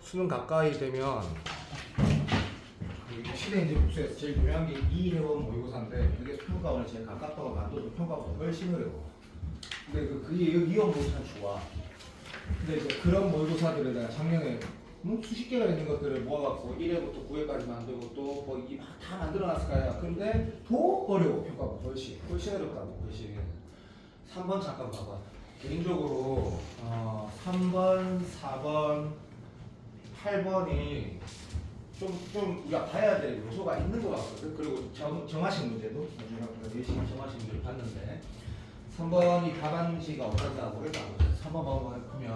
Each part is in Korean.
수능 가까이 되면 시대 이제 복수에서 제일 유명한 게 이해원 모의고사인데 그게 평가원을 제일 가깝다고 만들어도 평가가 훨씬 어려워. 근데 그게 이해원 모의고사는 좋아. 근데 이제 그런 모의고사들을 내가 작년에 수십 개가 있는 것들을 모아갖고 1회부터 9회까지 만들고 또 뭐 이 막 다 만들어놨을 거야. 근데 더 어려워 평가가 훨씬 어렵다고. 훨씬 3번 잠깐 봐봐. 개인적으로 3번, 4번, 8번이 좀 우리가 봐야 될 요소가 있는 것 같거든. 그리고 정하신 문제도 나중에 열심히 정하신 문제를 봤는데 3번이 답안지가 없었다고 해서 3번 보면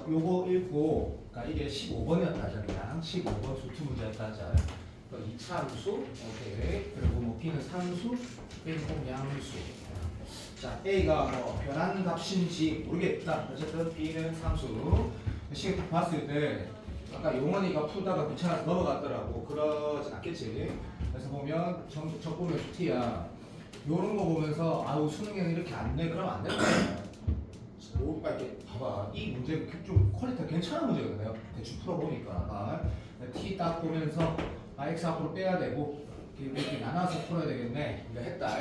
요거 읽고 그러니까 이게 15번이었다 그냥 15번 수투 문제였다 하자. 2차 함수 오케이. 그리고 뭐 B는 상수, B는 꼭 양수. 자 A가 뭐 변한 값인지 모르겠다. 어쨌든 B는 상수. 시계 딱 봤을 때 아까 용원이가 풀다가 귀찮아서 넘어갔더라고. 그러진 않겠지. 그래서 보면 적보면 T야. 요런 거 보면서 아우 수능에는 이렇게 안 내. 그러면 안 된다. 뭐 이렇게 봐봐. 이 문제 좀 퀄리티가 괜찮은 문제거든요. 대충 풀어보니까 T 딱 보면서 X 앞으로 빼야 되고 이렇게 나눠서 풀어야 되겠네. 이거 했다.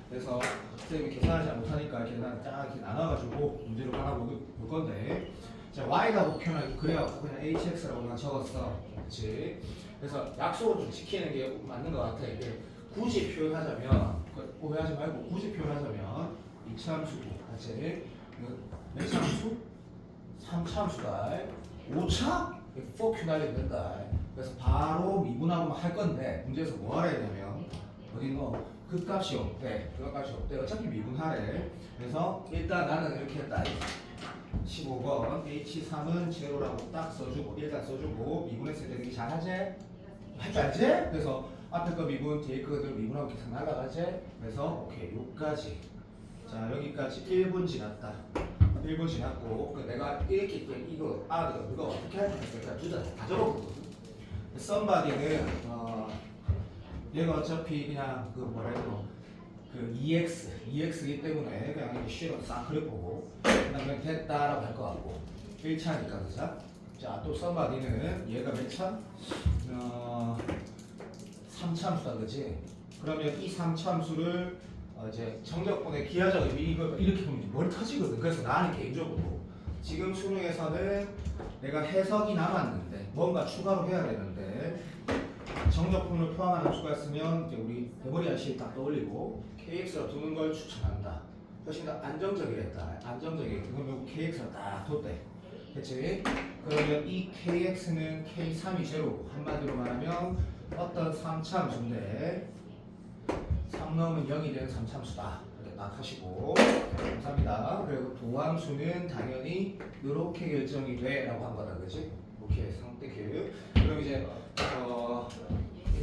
그래서 선생님이 계산을 잘 못하니까 계산 딱 이렇게 나눠가지고 문제를 하나 볼 건데 자, Y라고 표현하기 그래요. 그냥 HX라고 난 적었어. 그렇지? 그래서 약속을 좀 지키는 게 맞는 것 같아. 굳이 표현하자면 오해하지 말고 굳이 표현하자면 2차 함수고 같이 몇 차 함수? 3차 함수다. 5차? 4Q 날리면 된다. 그래서 바로 미분하고만 할 건데 문제에서 뭐 하래야 되냐면 어디 뭐 그 값이 없대. 그 값이 없대. 어차피 미분하래. 그래서 일단 나는 이렇게 했다. 15번 H3은 제로라고 딱 써주고 일단 써주고 미분했을 때 되게 잘하지? 할 줄 알지? 그래서 앞에 거 미분 뒤에 거들 미분하고 계속 날라가지? 그래서 오케이 요까지 자 여기까지 1분 지났다 1분 지났고 내가 이렇게 이거 이거 어떻게 할 거니까 둘 다 적어보거든. 썸바디는 얘가 어차피 그냥 그 뭐라 해야 되나 그 EX이기 때문에 그냥 이렇게 쉬로 싹 그려보고 그 다음에 됐다라고 할 것 같고 1차니까 그죠? 자 또 썸바디는 얘가 몇 차? 3차함수다 그지? 그러면 이 3차함수를 이제 정적분의 기하적 의미 이거 이렇게 보면 머리 터지거든. 그래서 나는 개인적으로 지금 수능에서는 내가 해석이 남았는데 뭔가 추가로 해야 되는데 정적분을 포함한 함수가 있으면 이제 우리 대머리 아저씨 딱 떠올리고 KX로 두는 걸 추천한다. 훨씬 더 안정적이랬다. 안정적이게 그러면 KX로 딱 뒀대. 그치? 그러면 이 KX는 K3이 제로고 한마디로 말하면 어떤 3차 함수인데 3 넣으면 0이 되는 3차 함수다. 이렇게 딱 하시고 감사합니다. 그리고 도함수는 당연히 이렇게 결정이 돼 라고 한 거다. 그치? 오케이 상태큐. 그럼 이제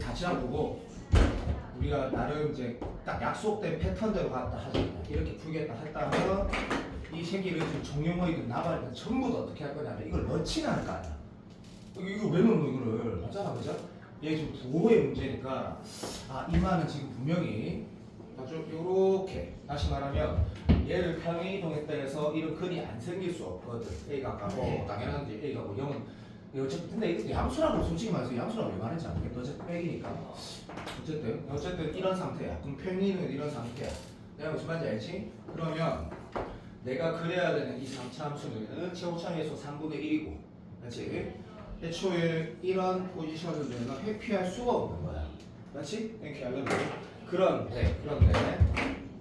다 지나보고 우리가 나름 이제 딱 약속된 패턴대로 갔다 하자. 이렇게 풀겠다 했다 하면 이 새끼를 지금 정용어이든 나발이든 전부 다 어떻게 할 거냐면 이걸 넣지는 않을 거 아니야. 이거 왜 넣노 이거를 맞잖아 그죠? 얘 지금 부호의 문제니까 이만은 지금 분명히 좀 요렇게 다시 말하면 얘를 평행 이동했다 해서 이런 근이 안 생길 수 없거든. A가 가고 당연한데 A가 고 0은 어쨌든 근데 이거 양수라고 솔직히 말해서 양수라고 왜 말했는지 알겠다. 어쨌든 빼기니까 어쨌든 이런 상태야. 그럼 평행은 이런 상태야. 내가 무슨 말인지 알지? 그러면 내가 그래야 되는 이 3차 함수는 최고차에서 3분의 1이고 그렇지? 애초에 이런 포지션을 내가 회피할 수가 없는 거야. 그렇지? 이렇게 하려면 그런데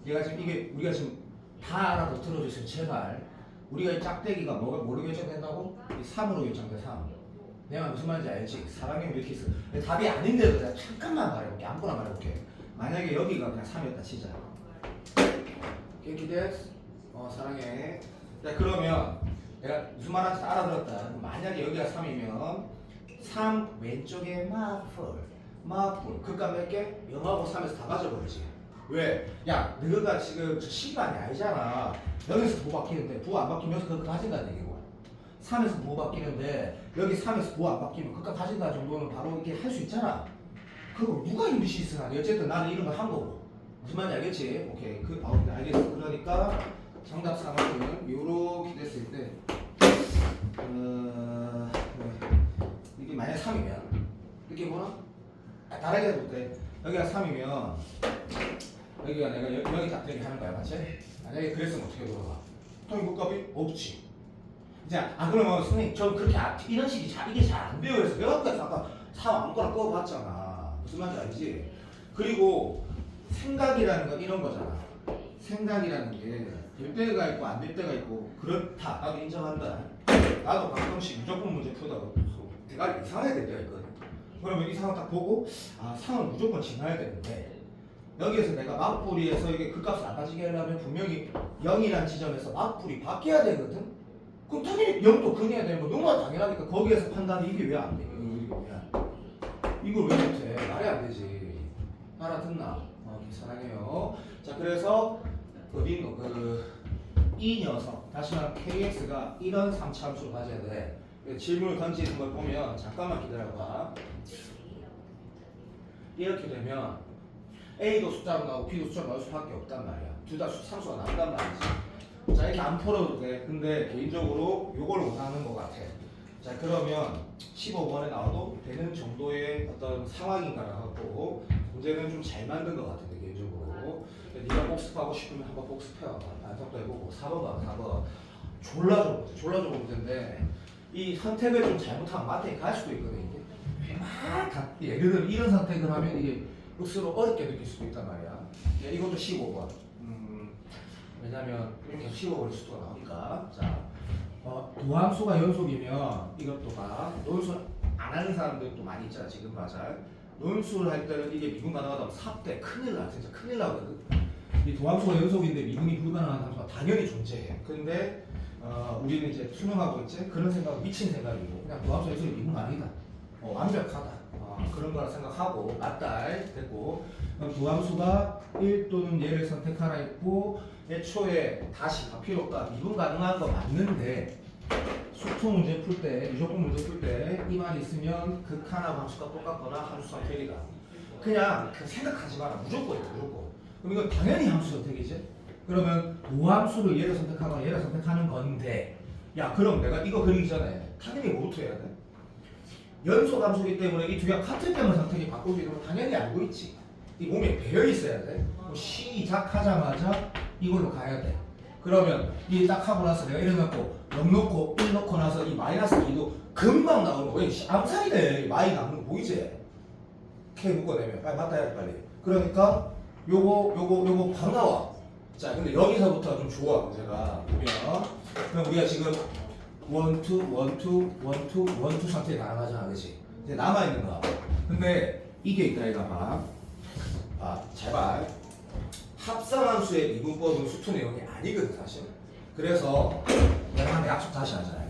얘가 지금 이게 우리가 지금 다 알아도 들어주세요 제발. 우리가 이 짝대기가 뭐로 결정된다고? 이 3으로 결정돼 3. 내가 무슨 말인지 알지? 사랑의 밀키스 답이 아닌데도 내가 잠깐만 말해볼게. 아무거나 말해볼게. 만약에 여기가 그냥 3이었다 치자. 갱키데스 사랑해. 자 그러면 내가 무슨 말하는지 알아들었다. 만약에 여기가 3이면 3 왼쪽에 마풀 그값 몇 개? 0하고 3에서 다 가져버리지. 왜? 야 너가 지금 시간이 아니잖아. 여기서 부호 바뀌는데 부호 안 바뀌면 그거 가진다는 얘기고 3에서 부호 바뀌는데 여기 3에서 부호 안 바뀌면 그거 가진다 정도는 바로 이렇게 할 수 있잖아. 그거 누가 임시시스나 어쨌든 나는 이런 거 한 거고 무슨 말인지 알겠지? 오케이 알겠어. 그러니까 정답 상황은 요렇게 됐을 때 3이면 느낌 보나? 다르게 해도 돼. 여기가 3이면 여기가 내가 여기 딱 되게 하는 거야, 맞지? 만약에 그랬으면 어떻게 돌아가? 통일국값이 없지. 자, 그러면 선생님 저 그렇게 이런 식이 이게 잘 안 돼요. 그래서 내가 아까 3 아무거나 꺼봤잖아. 무슨 말인지 알지? 그리고 생각이라는 건 이런 거잖아. 생각이라는 게 될 때가 있고 안 될 때가 있고 그렇다. 나도 인정한다. 나도 가끔씩 무조건 문제 풀다가 내가 이상해야 될 때가 있거든. 그러면 이 상황 딱 보고 상은 무조건 지나야 되는데 여기에서 내가 맞불이에서 이게 그 값을 안 가지게 하려면 분명히 0이라는 지점에서 맞불이 바뀌어야 되거든. 그럼 당연히 0도 근해야 되는 거 너무나 당연하니까 거기에서 판단이 이게 왜 안 돼? 이걸 왜 못해? 말이 안 되지. 알아듣나? 사랑해요. 자, 그래서 이 녀석 다시 말하면 kx가 이런 3차함수를 가져야 돼. 질문을 던지는 걸 보면 잠깐만 기다려봐. 이렇게 되면 a도 숫자로 나오고 b도 숫자로 나올 수밖에 없단 말이야. 둘 다 상수가 나온단 말이지. 자, 이렇게 안 풀어도 돼. 근데 개인적으로 요걸 원하는 것 같아. 자, 그러면 15번에 나와도 되는 정도의 어떤 상황인가를 갖고 문제는 좀 잘 만든 것 같아, 개인적으로. 네가 복습하고 싶으면 한번 복습해봐. 반성도 해보고 4번 봐, 4번. 졸라 좋은 문제인데 이 선택을 좀 잘못하면 마트에 갈 수도 있거든. 이게 예를 들어 이런 선택을 하면 이게 억수로 어렵게 느낄 수도 있단 말이야. 이것도 15번. 왜냐면 이렇게 15번의 수도가 나오니까. 자, 도함수가 연속이면 이것도 봐. 논술 안 하는 사람들도 많이 있잖아. 지금 맞아. 논술 할 때는 이게 미분 가능하다면 4대 큰일 나. 진짜 큰일 나거든. 이 도함수가 연속인데 미분이 불가능한 함수가 당연히 존재해. 근데 우리는 이제 수능하고 있지? 그런 생각은 미친 생각이고 그냥 도함수 연속이 미분 아니다. 완벽하다. 그런 거라 생각하고 맞다. 됐고 그럼 도함수가 1 또는 얘를 선택하라 했고 애초에 다시 필요가 미분 가능한 거 맞는데 수투 문제 풀 때, 무조건 문제 풀 때 이 말이 있으면 극한하고 함수가 똑같거나 함수 선택이다. 그냥 생각하지 마라. 무조건이야, 무조건. 그럼 이건 당연히 함수 선택이지. 그러면 도함수를 얘를 선택하거나 얘를 선택하는 건데 야, 그럼 내가 이거 그리기 전에 당연히 뭐부터 해야 돼? 연속 함수이기 때문에 이 두 개가 같을 때만 선택이 바꾸게 되면 당연히 알고 있지. 이 몸에 배어 있어야 돼. 시작하자마자 이걸로 가야 돼. 그러면 이 딱 하고 나서 내가 이래 놓고 0 놓고 1 놓고 나서 이 마이너스 2도 금방 나오는 거야. 암살이 돼. 마이 남는 거 보이지? K 묶어내면 빨리 맞다 해야 돼, 빨리. 그러니까 요거 바로 나와. 자, 근데 여기서부터 좀 좋아. 문제가 보면 그럼 우리가 지금 1, 2 상태에 나가잖아, 그렇지? 이제 남아 있는 거. 근데 이게 있다, 이거 봐. 제발. 합성함수의 미분법은 수투 내용이 아니거든, 사실. 그래서 내가 한 약속 다시 하잖아요.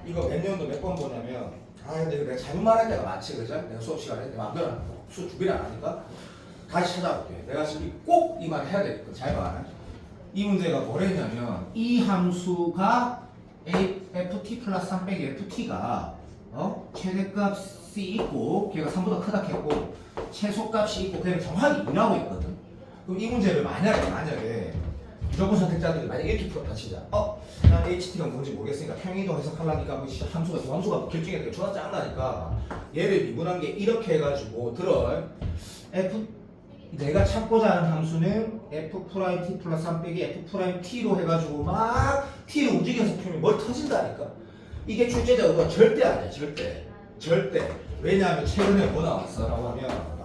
이거 몇 년도 몇 번 보냐면 근데 이거 내가 잘못 말할 때가 많지, 그죠? 내가 수업 시간에 내 마음대로 수업 준비를 안 하니까 다시 찾아볼게. 내가 지금 꼭 이 말 해야 되거든. 잘 봐. 이 문제가 뭐랬냐면 이 함수가 ft 플러스 3 빼기 ft가 최대값이 있고 걔가 3보다 크다 했고 최소값이 있고 걔는 정확히 2라고 있거든. 그럼 이 문제를 만약에 무조건 선택자들이 만약에 이렇게 풀었다 치자. 난 HT가 뭔지 모르겠으니까 평행이동 해석하려니까 뭐 함수가 도함수가 결정이 되게 존나 짱나니까 얘를 미분한 게 이렇게 해가지고 내가 찾고자 하는 함수는 f'(t) 플러스 3 빼기 f'(t로 해가지고 막 t를 움직여서 풀면 뭘 터진다니까. 이게 출제자가 절대 아니야. 절대. 왜냐하면 최근에 뭐 나왔어? 라고 하면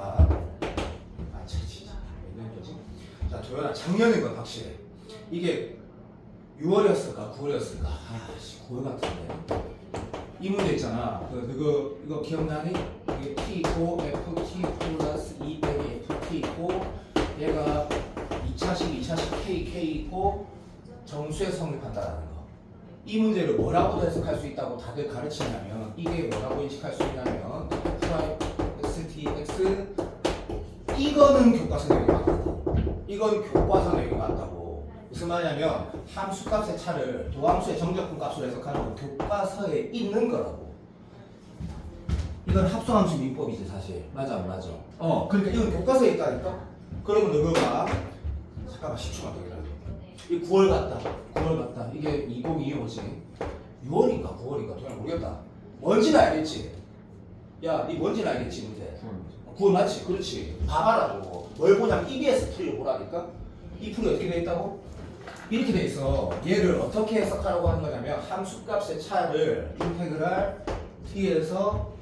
자, 도현아, 작년인 건 확실해. 이게 6월이었을까 9월이었을까 9월 같은데 이 문제 있잖아. 이거 기억나니? 이게 t 있고 ft 플러스 2 빼기 ft 있고 얘가 2차식 k 있고 정수에 성립한다라는 거. 이 문제를 뭐라고 해석할 수 있다고 다들 가르치냐면 이게 뭐라고 인식할 수 있냐면 프라임 x dx 이거는 교과서 내용이 맞고 이건 교과서 내용이 맞다고. 무슨 말이냐면 함수값의 차를 도함수의 정적분 값으로 해석하는 건 교과서에 있는 거라고. 이건 합성함수 민법이지 사실. 맞아. 그러니까 이건 교과서에 있다니까. 그러면 너가 잠깐만 10초만 더 기다려. 이 9월 같다. 이게 2025지. 6월인가 9월인가 도저히 모르겠다. 뭔지는 알겠지. 야, 니 뭔지는 알겠지 문제? 구원 맞지? 그렇지. 봐봐라 저거. 뭘 보냐면 EBS 풀이를 보라니까. 이 풀이 어떻게 돼 있다고? 이렇게 돼 있어. 얘를 어떻게 해석하라고 하는 거냐면 함수값의 차를 인테그랄 t에서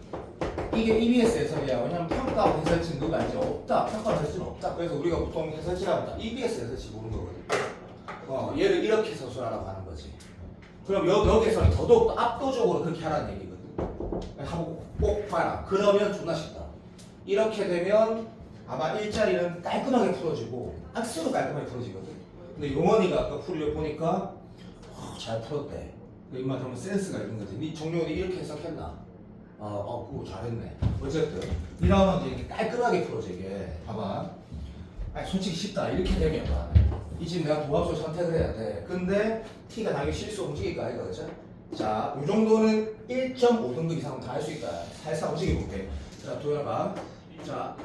이게 EBS 해석이야. 왜냐면 평가하고 해설치는 누가 알지? 없다. 평가하고 해설치는 없다. 그래서 우리가 보통 해설치라고 한다. EBS 해설치 보는 거거든. 얘를 이렇게 서술하라고 하는 거지. 그럼 여기에서는 더더욱 압도적으로 그렇게 하라는 얘기거든. 한번 꼭 봐라. 그러면 존나 쉽다. 이렇게 되면 아마 일자리는 깔끔하게 풀어지고 악수도 깔끔하게 풀어지거든. 근데 용원이가 아까 풀이를 보니까 잘 풀었대. 이만 그러면 센스가 있는 거지. 네 정용이 이렇게 해석했나? 그거 잘했네. 어쨌든 이러면 이제 깔끔하게 풀어져 이게. 봐봐. 아니 솔직히 쉽다. 이렇게 되면 이 집 내가 도합수 선택을 해야 돼. 근데 t가 당연히 실수 움직일까 이거 그죠? 자, 이 정도는 1.5등급 이상은 다 할 수 있다. 살살 움직여 볼게. 자, 도현아. 자,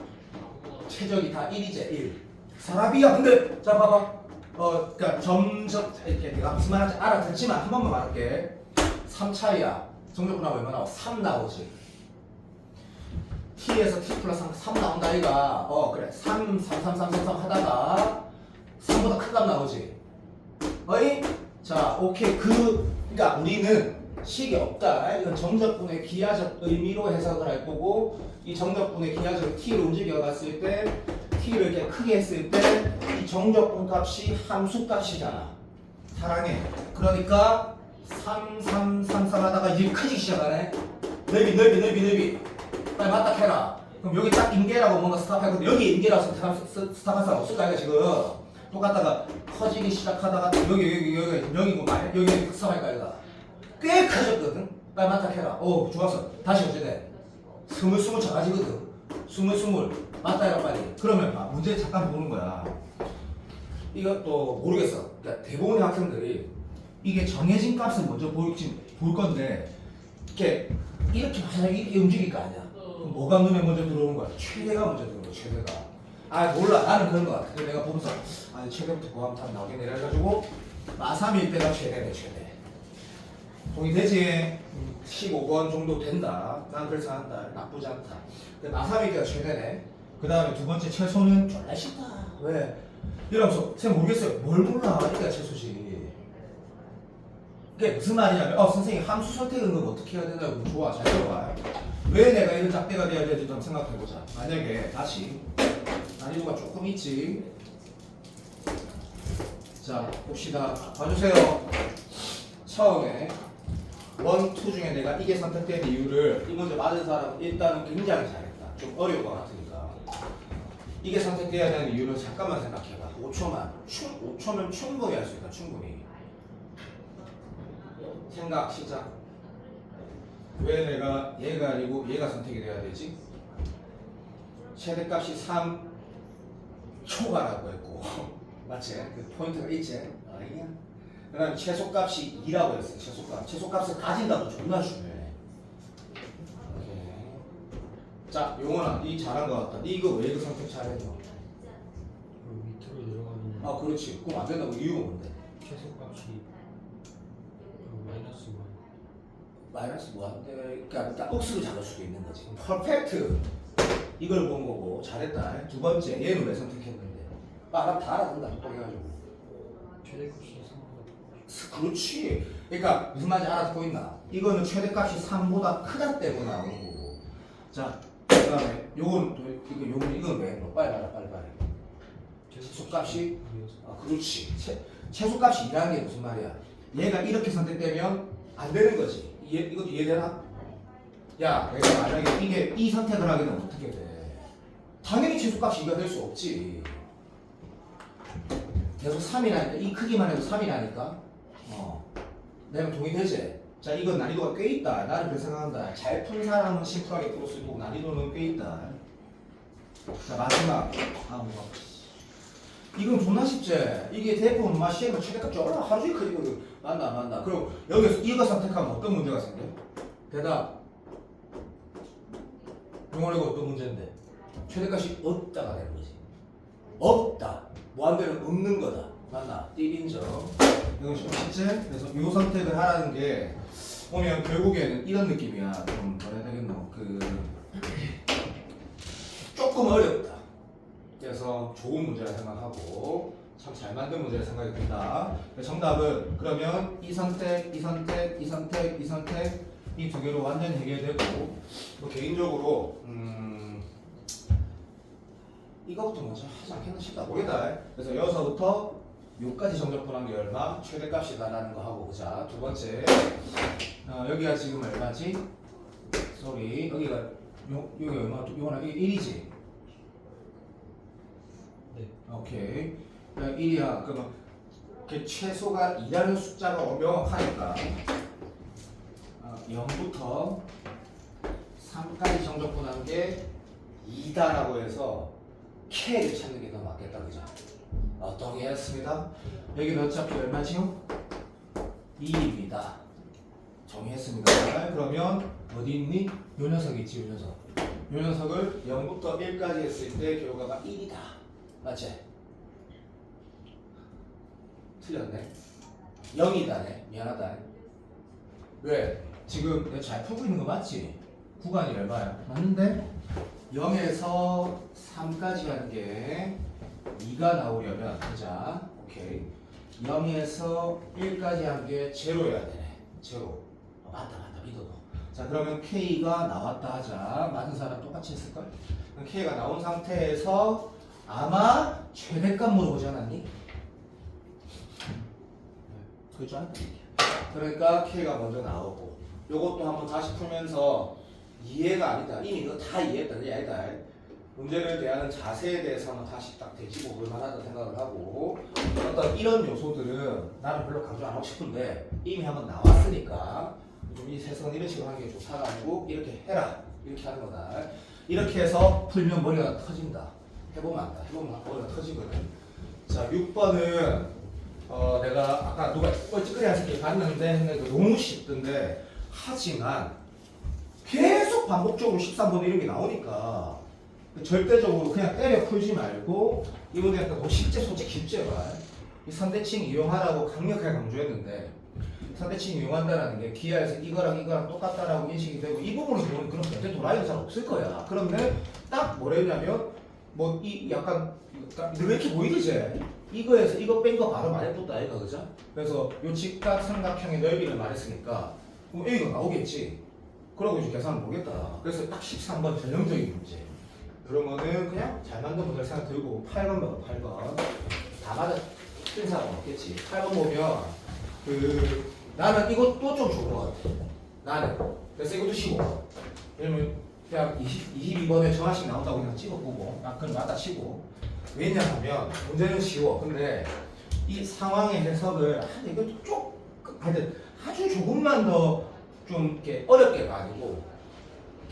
최적이 다 1이제 1. 사라비야. 근데 자 봐봐. 그러니까 점점 이렇게 내가 무슨 말인지 알아듣지만 한 번만 말할게. 3 차이야. 정적분하고 얼마 나와? 3 나오지. t에서 t 플러스 3 나온다 이가. 그래. 3 하다가 3보다 큰 값 나오지. 어이? 자, 오케이. 그러니까 우리는 식이 없다. 이건 정적분의 기하적 의미로 해석을 할 거고, 이 정적분의 기하적 t를 움직여 갔을 때, t를 이렇게 크게 했을 때, 이 정적분 값이 함수 값이잖아. 사랑해. 그러니까 3 하다가 이제 크기 시작하네. 넓이. 빨리 맞다 캐라. 그럼 여기 딱 인계라고 뭔가 스탑하고 여기 인계라고 스탑할 사람 없을까 이거 지금. 똑같다가 커지기 시작하다가 여기고 말 여기 스탑할까 이거. 꽤 커졌거든. 빨리 맞다 캐라. 좋았어. 다시 어찌돼? 스물 작아지거든. 스물 맞다 해라 빨리. 그러면 문제 잠깐 보는 거야. 이것도 모르겠어. 그러니까 대부분의 학생들이 이게 정해진 값을 먼저 볼 건데 이렇게 만약에 이렇게 움직일 거 아니야. 그럼 뭐가 눈에 먼저 들어오는 거야? 최대가 먼저 들어오는 거야. 최대가. 몰라. 나는 그런 거 같아. 그래서 내가 보면서 최대부터 고하면 다 나오겠네 이래가지고 마3일 때가 최대네 최대. 동의되지? 15번 정도 된다. 난 그래서 한다. 나쁘지 않다. 근데 마3일 때가 최대네. 그 다음에 두 번째 최소는 졸라 쉽다. 왜? 이러면서 쌤 모르겠어요. 뭘 몰라. 이게 최소지. 그게 무슨 말이냐면 선생님 함수 선택은 그럼 어떻게 해야 되냐고. 좋아. 잘 들어봐. 왜 내가 이런 짝대가 돼야 되는지 좀 생각해보자. 만약에 다시 난이도가 조금 있지. 자 봅시다. 봐주세요. 처음에 1, 2 중에 내가 이게 선택된 이유를 이 문제 맞은 사람은 일단은 굉장히 잘했다. 좀 어려운 것 같으니까. 이게 선택돼야 되는 이유를 잠깐만 생각해봐. 5초면 충분히 할 수 있다. 충분히. 생각 시작. 왜 내가 얘가 아니고 얘가 선택이 돼야 되지? 최대값이 3초가라고 했고 맞지? 그 포인트가 있지? 아니야? 그 다음에 최소값이 2라고 했어. 최소값을 가진다도 존나 중요해. 오케이. 자 용원아 니 잘한 것 같다. 니 이거 왜 이거 선택 잘했어? 밑으로 내려가면 그렇지. 그럼 안 된다고 이유가 뭔데? 최소값이 마이너스 1. 마이너스 무한대. 그러니까 억수로 잡을 수도 있는 거지. 퍼펙트. 이걸 본 거고 잘했다. 두 번째 얘는 왜 선택했는데? 다 알아듣는다. 똑똑해가지고. 최대값이 3보다 그렇지. 그러니까 무슨 말인지 알아듣고 있나? 이거는 최대값이 3보다 크다 때문에 나오는 거고. 자, 그다음에 이건 왜? 빨리 말해. 최소값이 그렇지. 최소값이 2라는 게 무슨 말이야? 얘가 이렇게 선택되면 안 되는 거지. 이것도 이해되나? 야, 내가 만약에 이 선택을 하게 되면 어떻게 돼? 당연히 최소값이 2가 될 수 없지. 계속 3이라니까. 이 크기만 해도 3이라니까. 내가 동의되지? 자, 이건 난이도가 꽤 있다. 나는 그렇게 생각한다. 잘 푼 사람은 심플하게 풀을 수 있고 난이도는 꽤 있다. 자, 마지막. 이건 존나 쉽지? 이게 대부분 시험은 최대값이 얼마나 하루 종일 크거든. 맞나. 그럼 여기서 이거 선택하면 어떤 문제가 생겨? 대답. 용어가 어떤 문제인데? 최대값이 없다가 되는 거지. 없다. 무한대는 없는 거다. 맞나? 띠인정. 이건 좀 쉽지? 그래서 이 선택을 하라는 게 보면 결국에는 이런 느낌이야. 좀 뭐라 해야 되겠노? 조금 어렵다. 그래서 좋은 문제라 생각하고 참 잘 만든 문제라 생각이 든다. 정답은 그러면 이 선택, 이 선택, 이 선택, 이 선택 이 두 개로 완전히 해결되고 뭐 개인적으로 이거부터 먼저 하지 않겠나 싶다. 모르겠다. 그래서 여기서부터 요까지 정적분한 게 얼마? 최대값이다라는 거 하고 보자. 두 번째 여기가 지금 얼마지? 소리 여기가 여기 얼마? 요거는 1이지? 네. 오케이. 1이야. 그러면 그 최소가 2라는 숫자가 명확하니까 0부터 3까지 정적분한 게 2다라고 해서 K를 찾는 게 더 맞겠다. 그죠? 동의했습니다. 여기는 어차피 얼마지요? 2입니다. 정의했습니다. 그러면 어디 있니? 요 녀석 있지, 요 녀석. 요 녀석을 0부터 1까지 했을 때 결과가 1이다. 맞지? 틀렸네. 0이다네. 미안하다. 왜? 지금 내가 잘 풀고 있는 거 맞지? 구간이 얼마야? 맞는데? 0에서 3까지 하는 게 2가 나오려면 보자. 오케이. 0에서 1까지 한 게 제로여야 되네. 제로. 맞다 믿어도. 자 그러면 K가 나왔다 하자. 맞은 사람 똑같이 했을걸? 그럼 K가 나온 상태에서 아마 최대값 물어보지 않았니? 그죠? 그러니까 K가 먼저 나오고 요것도 한번 다시 풀면서 이해가 아니다. 이미 너 다 이해했다. 이 아니다. 문제를 대하는 자세에 대해서 한번 다시 딱 되짚어 볼 만하다 생각을 하고 어떤 이런 요소들은 나는 별로 강조 안 하고 싶은데 이미 한번 나왔으니까 좀 이 세선 이런 식으로 하는 게 좋다가지고 이렇게 해라. 이렇게 하는 거다. 이렇게 해서 풀면 머리가 터진다. 해보면 안다. 해보면 머리가 터지거든. 자 6번은 내가 아까 누가 찌끄레 한 새끼 봤는데 너무 쉽던데 하지만 계속 반복적으로 13번 이런 게 나오니까 절대적으로 그냥 때려 풀지 말고 이 문제가 더 실제 솔직히 깊제발 이 선대칭 이용하라고 강력하게 강조했는데 선대칭 이용한다라는 게 기하에서 이거랑 똑같다라고 인식이 되고 이 부분을 보면 그런 절대 도라이가 잘 없을 거야. 그런데 딱 뭐랬냐면 뭐 이 약간 왜 이렇게 보이지? 이거에서 이거 뺀 거 바로 말해줬다 이거 그죠? 그래서 요 직각 삼각형의 넓이를 말했으니까 그럼 A가 나오겠지. 그러고 이제 계산을 보겠다. 그래서 딱 13번 전형적인 문제. 그러면은 그냥 잘 만든 문제를 생각 들고 8번 봐봐 8번. 다 맞아 틀린 사람 없겠지. 8번 보면 나는 이것도 좀 좋은 것 같아. 나는. 그래서 이것도 쉬워. 왜냐면 그냥 22번에 정하식 나온다고 그냥 찍어보고 그건 맞다 치고. 왜냐하면 문제는 쉬워. 근데 이 상황의 해석을 이것도 하여튼 아주 조금만 더 좀 이렇게 어렵게 가지고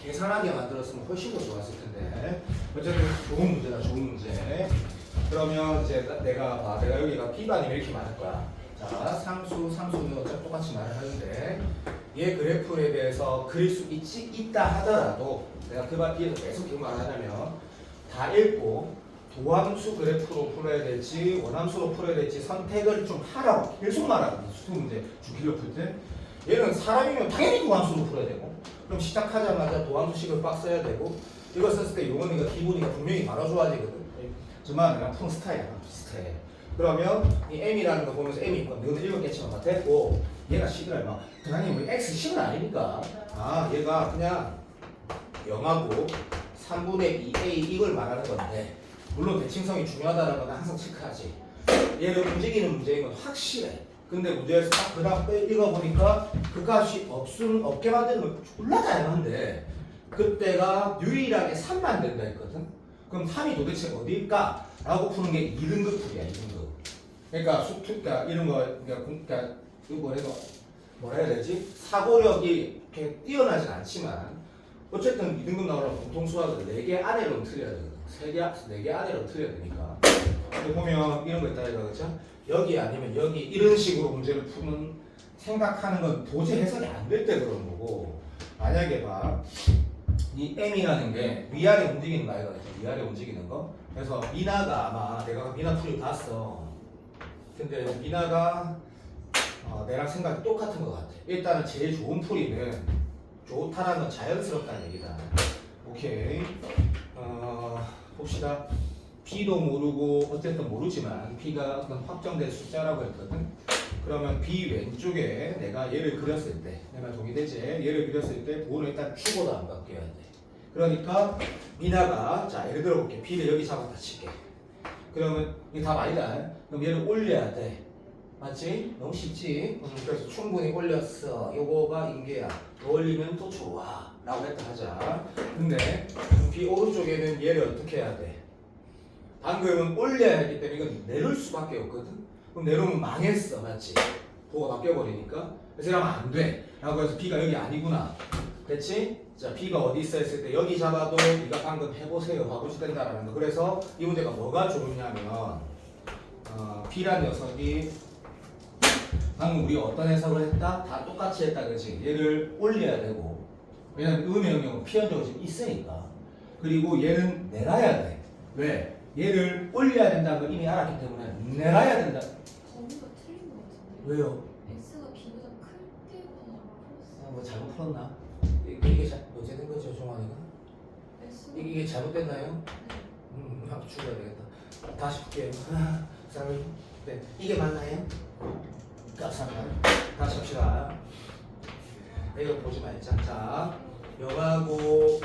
계산하게 만들었으면 훨씬 더 좋았을 텐데 어쨌든 좋은 문제다. 좋은 문제. 그러면 이제 내가 여기가 B반이면 이렇게 말할 거야. 자 상수는 어차피 똑같이 말을 하는데 얘 그래프에 대해서 그릴 수 있다 하더라도 내가 그 뒤에서 계속 기억 안 하냐면 다 읽고 도함수 그래프로 풀어야 될지 원함수로 풀어야 될지 선택을 좀 하라고 계속 말하거든. 수능 문제 주기로 풀 때 얘는 사람이면 당연히 도함수로 풀어야 되고 그럼 시작하자마자 도함수식을 빡 써야 되고 이거 썼을 때 용언이가 기분이가 분명히 바로 좋아지거든. 정말 내가 푸는 스타일이야. 비슷해. 그러면 이 m이라는 거 보면서 m이 있고 너는 읽었겠지만 다 됐고 얘가 식을 막 당연히 우리 x 식은 아니니까 얘가 그냥 0하고 3분의 2a 이걸 말하는 건데 물론 대칭성이 중요하다는 건 항상 체크하지. 얘를 움직이는 문제인 건 확실해. 근데 문제에서 딱 그 다음 읽어보니까 그 값이 없게 만드는 건 졸라 다양한데 그때가 유일하게 3만 된다 했거든. 그럼 3이 도대체 어딜까? 라고 푸는 게 2등급 풀이야. 2등급. 그러니까 이런 거 그러니까 뭐라 해야 되지? 사고력이 이렇게 뛰어나진 않지만 어쨌든 2등급 나오려면 보통 수학은 4개 아래로 틀려야 되거든. 4개 아래로 틀려야 되니까. 근데 보면 이런 거 있다 이거 그렇죠? 여기 아니면 여기 이런 식으로 문제를 푸는 생각하는 건 도저히 해석이 안 될 때 그런 거고 만약에 이 m이라는 게 위아래 움직이는 거 아이가 위아래 움직이는 거. 그래서 미나가 아마 내가 미나 풀이 봤어. 근데 미나가 내랑 생각이 똑같은 것 같아. 일단은 제일 좋은 풀이는 좋다라는 건 자연스럽다는 얘기다. 오케이. 봅시다. B도 모르고 어쨌든 모르지만 B가 어떤 확정된 숫자라고 했거든. 그러면 B 왼쪽에 내가 얘를 그렸을 때, 내가 동의되지? 얘를 그렸을 때 B는 일단 주고도 안 바뀌어야 돼. 그러니까 미나가 자 예를 들어 볼게. B를 여기 잡았다 칠게. 그러면 이게 답 아니다. 그럼 얘를 올려야 돼. 맞지? 너무 쉽지? 그래서 충분히 올렸어. 요거가 인계야. 더 올리면 또 좋아. 라고 했다 하자. 근데 B 오른쪽에는 얘를 어떻게 해야 돼? 방금은 올려야 했기 때문에 이건 내릴 수밖에 없거든. 그럼 내려오면 망했어. 맞지? 보가 바뀌어버리니까. 그래서 이러면 안 돼. 라고 해서 B가 여기 아니구나. 됐지? 자, B가 어디 있어 했을 때 여기 잡아도 네가 방금 해보세요 하고 된다라는 거. 그래서 이 문제가 뭐가 좋냐면 B란 녀석이 방금 우리가 어떤 해석을 했다? 다 똑같이 했다 그지? 얘를 올려야 되고 왜냐면 음의 영역은 피현적으로 지금 있으니까. 그리고 얘는 내놔야 돼. 왜? 얘를 올려야 된다는 걸 이미 알았기 때문에 내놔야 된다. 범위가 틀린 것 같은데. 왜요? x가 b보다 클 때보다 풀었어. 뭐 잘못 풀었나? 이게 어제 된 거죠, 종환이가? x가 이게 잘못됐나요? 네. 나도 죽어야 되겠다. 다시 볼게요. 쌍을. 네, 이게 맞나요? 감사합니다. 다시 합시다. 이거 보지 말자. 자, 영하고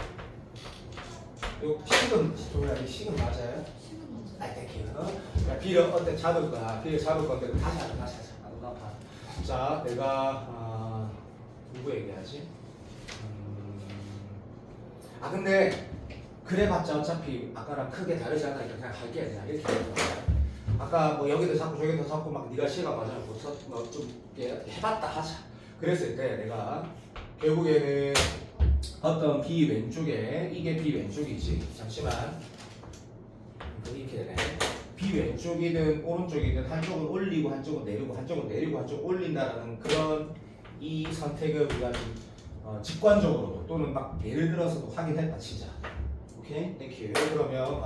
요 식은 동일하게 식은 맞아요? 식은 먼저. 아, 땡큐. 자, B를 어때 잡을 거야. B를 잡을 건데 다시 하자. 나도 아파. 자, 내가 누구 얘기하지? 근데 그래봤자 어차피 아까랑 크게 다르지 않으니까 그냥 할게 그냥 이렇게 해서 아까 뭐 여기도 잡고 저기도 잡고 막 네가 시간 맞아놓고 뭐좀 해봤다 하자. 그랬을 때 내가 결국에는 어떤 B 왼쪽에 이게 B 왼쪽이지. 잠시만 이렇게 되네. B 왼쪽이든 오른쪽이든 한쪽은 올리고 한쪽은 내리고 한쪽은 내리고 한쪽은 올린다라는 그런 이 선택을 우리가 좀 직관적으로도 또는 막 예를 들어서도 확인했다 치자. 오케이? 땡큐. 그러면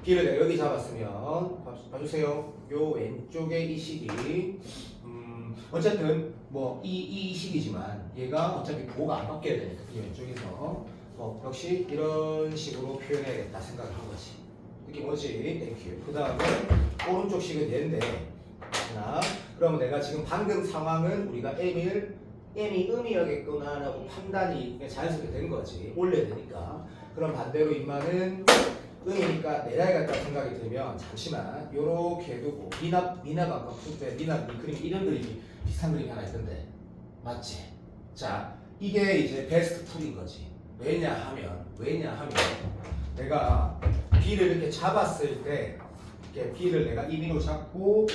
B를 내가 여기 잡았으면 봐주세요. 요 왼쪽에 이 식이 어쨌든 뭐 이 식이지만 얘가 어차피 보호가 안 바뀌어야 되니까 B 왼쪽에서 역시 이런 식으로 표현해야겠다 생각을 한 거지. 느낌 오지? 땡큐. 그 다음에 오른쪽 식은 얘인데 하나. 그러면 내가 지금 방금 상황은 우리가 M이 음이어겠구나라고 판단이 자연스럽게 된 거지. 올려야 되니까. 그럼 반대로 인마는 음이니까 내려야겠다 생각이 들면 잠시만 요렇게 두고 미나가 아까 풀 때 미나 그림이 이런 그림이 비슷한 그림이 하나 있던데 맞지? 자 이게 이제 베스트 풀인 거지. 왜냐하면 내가 B를 이렇게 잡았을 때 이렇게 B를 내가 임의로 잡고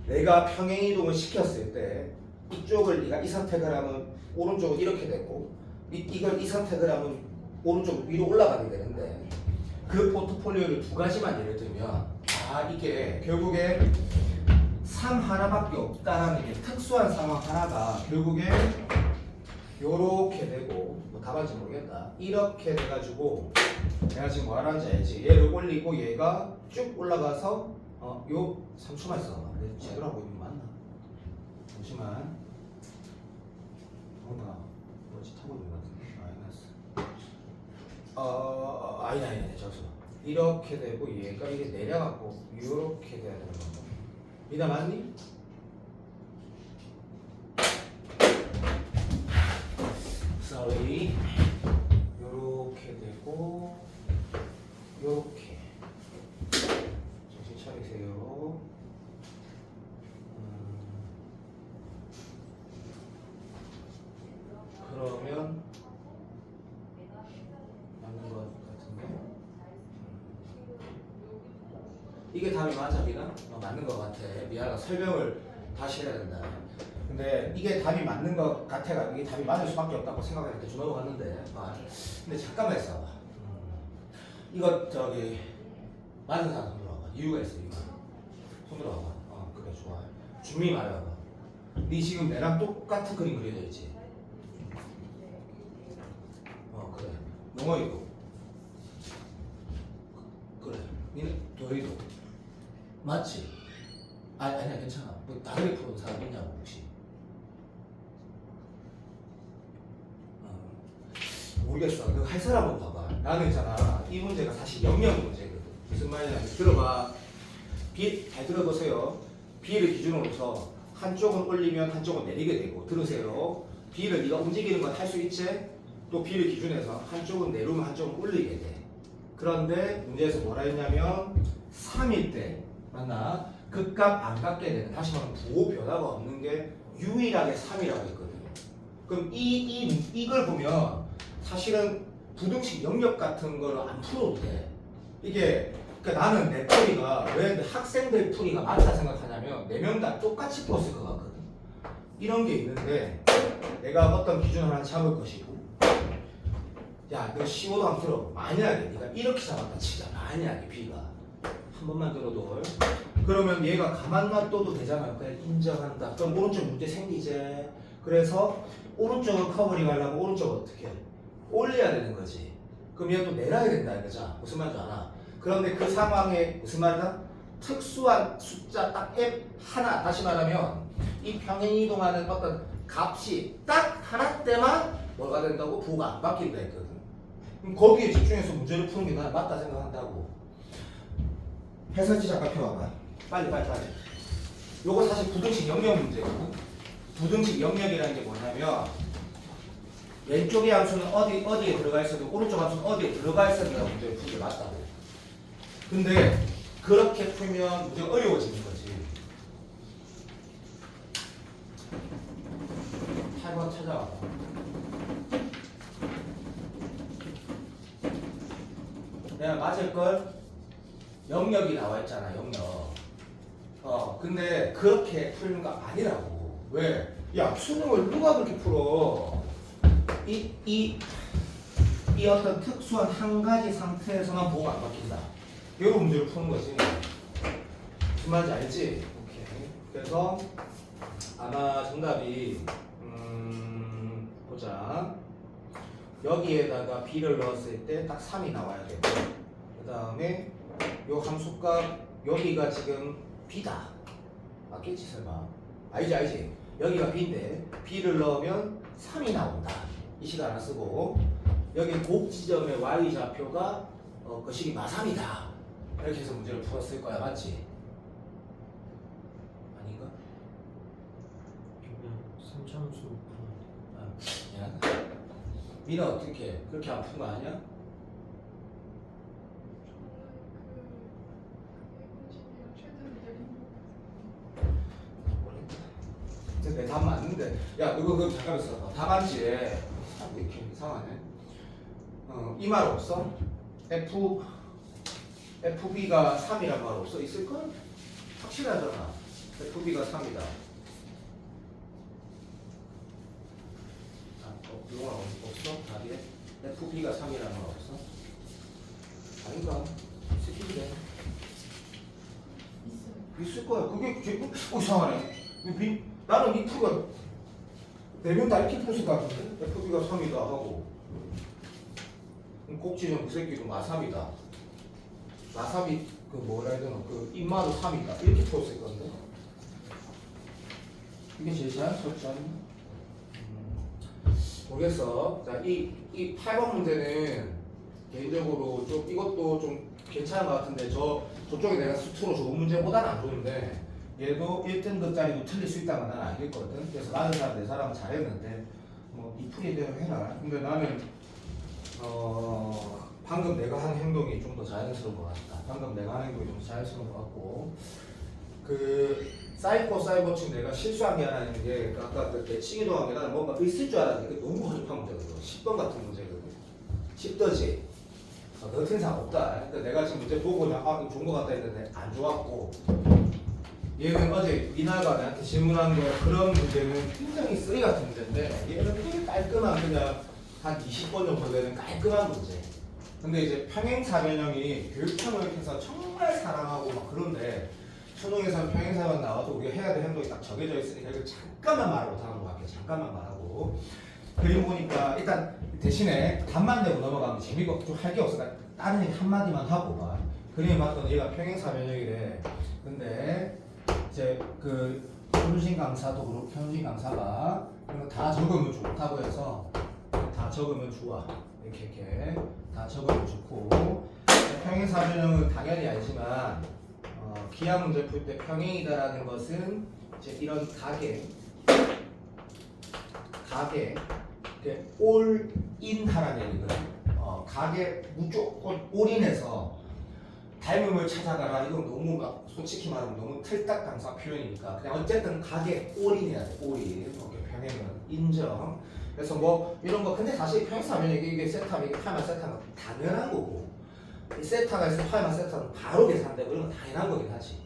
내가 평행 이동을 시켰을 때 이쪽을 네가 이 선택을 하면 오른쪽은 이렇게 되고 이걸 이 선택을 하면 오른쪽 위로 올라가게 되는데 그 포트폴리오를 두 가지만 예를 들면 이게 결국에 삶 하나밖에 없다라는 게 특수한 상황 하나가 결국에 요렇게 되고 뭐 답안지 모르겠다 이렇게 돼가지고 내가 지금 뭐 하는지 알지? 얘를 올리고 얘가 쭉 올라가서 요 3초만 있어. 내 제대로 하고 있는 거 맞나? 잠시만. 뭔가 뭐지 타고 있는 거 같은데. 마이너스. 아니다. 잠시만. 이렇게 되고 얘가 이게 내려갖고 이렇게 돼야 되는 건가? 미나 맞니? Sorry. 요렇게 되고 요렇게. 정신 차리세요. 그러면 맞는 것 같은데 이게 답이 맞아 미나? 맞는 것 같아. 미아가 설명을 다시 해야 된다. 근데 이게 답이 맞는 것 같아가 이게 답이 맞을 수밖에 없다고 생각했는데 좀 넘어갔는데 근데 잠깐만 있어봐. 이거 저기 맞은 사람 손 들어와봐. 이유가 있어. 이유가 손 들어와봐. 그래 좋아. 준비 말해봐봐. 네 지금 내랑 똑같은 그림 그려져 있지? 그래. 영어이도 그래. 니네 도리도 맞지? 아니야 괜찮아. 뭐 다르게 푸는 사람 있냐고 혹시? 모르겠어. 그 할 사람은 봐봐. 나는 있잖아. 이 문제가 사실 영역 문제거든. 무슨 말이냐면 들어봐. 잘 들어보세요. B를 기준으로 해서 한쪽은 올리면 한쪽은 내리게 되고 들으세요. B를 네가 움직이는 건 할 수 있지? 또 B를 기준해서 한쪽은 내리면 한쪽은 올리게 돼. 그런데 문제에서 뭐라 했냐면 3일 때 맞나? 극값 안 갖게 되는 다시 말하면 부호 변화가 없는 게 유일하게 3이라고 했거든. 그럼 이걸 보면 사실은 부등식 영역 같은 거를 안 풀어도 돼. 이게 그러니까 나는 내 풀이가 왜 학생들 풀이가 맞다 생각하냐면 4명 다 똑같이 풀었을 것 같거든. 이런 게 있는데 내가 어떤 기준 하나 잡을 것이고 야 너 15도 한번 들어. 만약에 네가 이렇게 잡았다 치자. 만약에 B가 한 번만 들어도 그러면 얘가 가만 놔둬도 되잖아요. 그냥 인정한다. 그럼 오른쪽 문제 생기지. 그래서 오른쪽을 커버링 하려면 오른쪽 어떻게 해? 올려야 되는 거지. 그럼 얘가 또 내려야 된다 이거죠. 무슨 말인지 알아? 그런데 그 상황에 무슨 말이다? 특수한 숫자 딱 M 하나 다시 말하면 이 평행 이동하는 어떤 값이 딱 하나 때만 뭐가 된다고? 부호가 안 바뀐다 했거든. 그럼 거기에 집중해서 문제를 푸는 게 나는 맞다 생각한다고. 해설지 잠깐 펴봐봐. 빨리. 요거 사실 부등식 영역 문제거든. 부등식 영역이라는 게 뭐냐면 왼쪽의 함수는 어디에 들어가 있어도 오른쪽 함수는 어디에 들어가 있어야 된다고 문제를 풀게 맞다고. 근데 그렇게 풀면 문제가 어려워지는 거지. 8번 찾아와. 내가 맞을걸? 영역이 나와 있잖아, 영역. 근데 그렇게 풀는 거 아니라고. 왜? 야, 수능을 누가 그렇게 풀어? 이 어떤 특수한 한 가지 상태에서만 보호가 안 바뀐다. 이런 문제를 푸는 거지. 무슨 말인지 알지? 오케이. 그래서 아마 정답이 보자. 여기에다가 B를 넣었을 때 딱 3이 나와야 되고 그 다음에 요 함수값 여기가 지금 B다. 맞겠지 설마? 알지? 여기가 B인데 B를 넣으면 3이 나온다. 이 시간 안 쓰고 여기 곡지점의 Y좌표가 거식이 마삼이다. 이렇게 해서 문제를 풀었을 거야. 맞지? 아닌가? 그냥 3차함수로 풀어. 야, 미나 어떻게 해? 그렇게 안 푼 거 아니야? 내 답 맞는데 야 이거 그럼 잠깐 있어. 답안지에 왜 이렇게 이상하네. 이 말 없어? FB가 3이란 말 없어? 있을걸? 확실하잖아. FB가 3이다. 이거 없어? 답이에? FB가 3이란 말 없어? 아닌가? 있을 텐데. 있을 거야. 그게 이상하네. 나는 이 F가 4명 다 이렇게 풀었을 것 같은데? FB가 3이다 하고 꼭지점 그 새끼도 마3이다. 마3이 그 뭐라 해야 되나 그 인마도 3이다. 이렇게 풀었을 건데 이게 제일 자연스럽지 않나? 모르겠어. 자, 이 8번 문제는 개인적으로 좀 이것도 좀 괜찮은 것 같은데 저쪽에 내가 수투로 좋은 문제보다는 안 좋은데 얘도 1등급짜리도 틀릴 수 있다는 건 난 알겠거든. 그래서 다른 사람 내 사람은 잘했는데 뭐 이 풀이 대로 해라. 근데 나는 방금 내가 한 행동이 좀 더 자연스러운 것 같다. 방금 내가 한 행동이 좀 더 자연스러운 것 같고 그 사이코 사이버층 내가 실수한 게 하나 있는 게 아까 그 대칭 이동한 게 나는 뭔가 있을 줄 알았는데 그게 너무 허접한 문제거든. 10번 같은 문제거든. 10더지. 너 틀상 없다. 그러니까 내가 지금 문제 보고 그냥 이거 좋은 것 같다 했는데 안 좋았고 얘는 어제 미나가 나한테 질문한 거 그런 문제는 굉장히 쓰레기 같은 문제인데 얘는 되게 깔끔한 그냥 한 20번 정도 되는 깔끔한 문제. 근데 이제 평행사변형이 교육청을 해서 정말 사랑하고 막 그런데 수능에서는 평행사변 나와도 우리가 해야 될 행동이 딱 정해져 있으니까 이거 잠깐만 말을 못하는 것 같아요. 잠깐만 말하고 그림 보니까 일단 대신에 답만 내고 넘어가면 재미가 좀 할 게 없어. 다른 얘기 한마디만 하고 막 그림에 맞던 얘가 평행사변형이래. 근데 이제 그 현우진 강사도 그렇고 현우진 강사가 이런 거 다 적으면 좋다고 해서 다 적으면 좋아. 이렇게 다 적으면 좋고 평행사변형은 당연히 알지만 기하 문제 풀 때 평행이다라는 것은 이제 이런 가게 올인 하라는 얘기거든. 가게 무조건 올인해서 닮음을 찾아가라. 이건 너무 막 솔직히 말하면 너무 틀딱강사 표현이니까 그냥 어쨌든 가게 올인해야 돼. 올인. 오케이, 평행은 인정. 그래서 뭐 이런 거 근데 사실 평행사면 이게 세타면 이게 파이만 세타는 당연한 거고 이 세타가 있으면 파이만 세타는 바로 계산되고 이런 건 당연한 거긴 하지.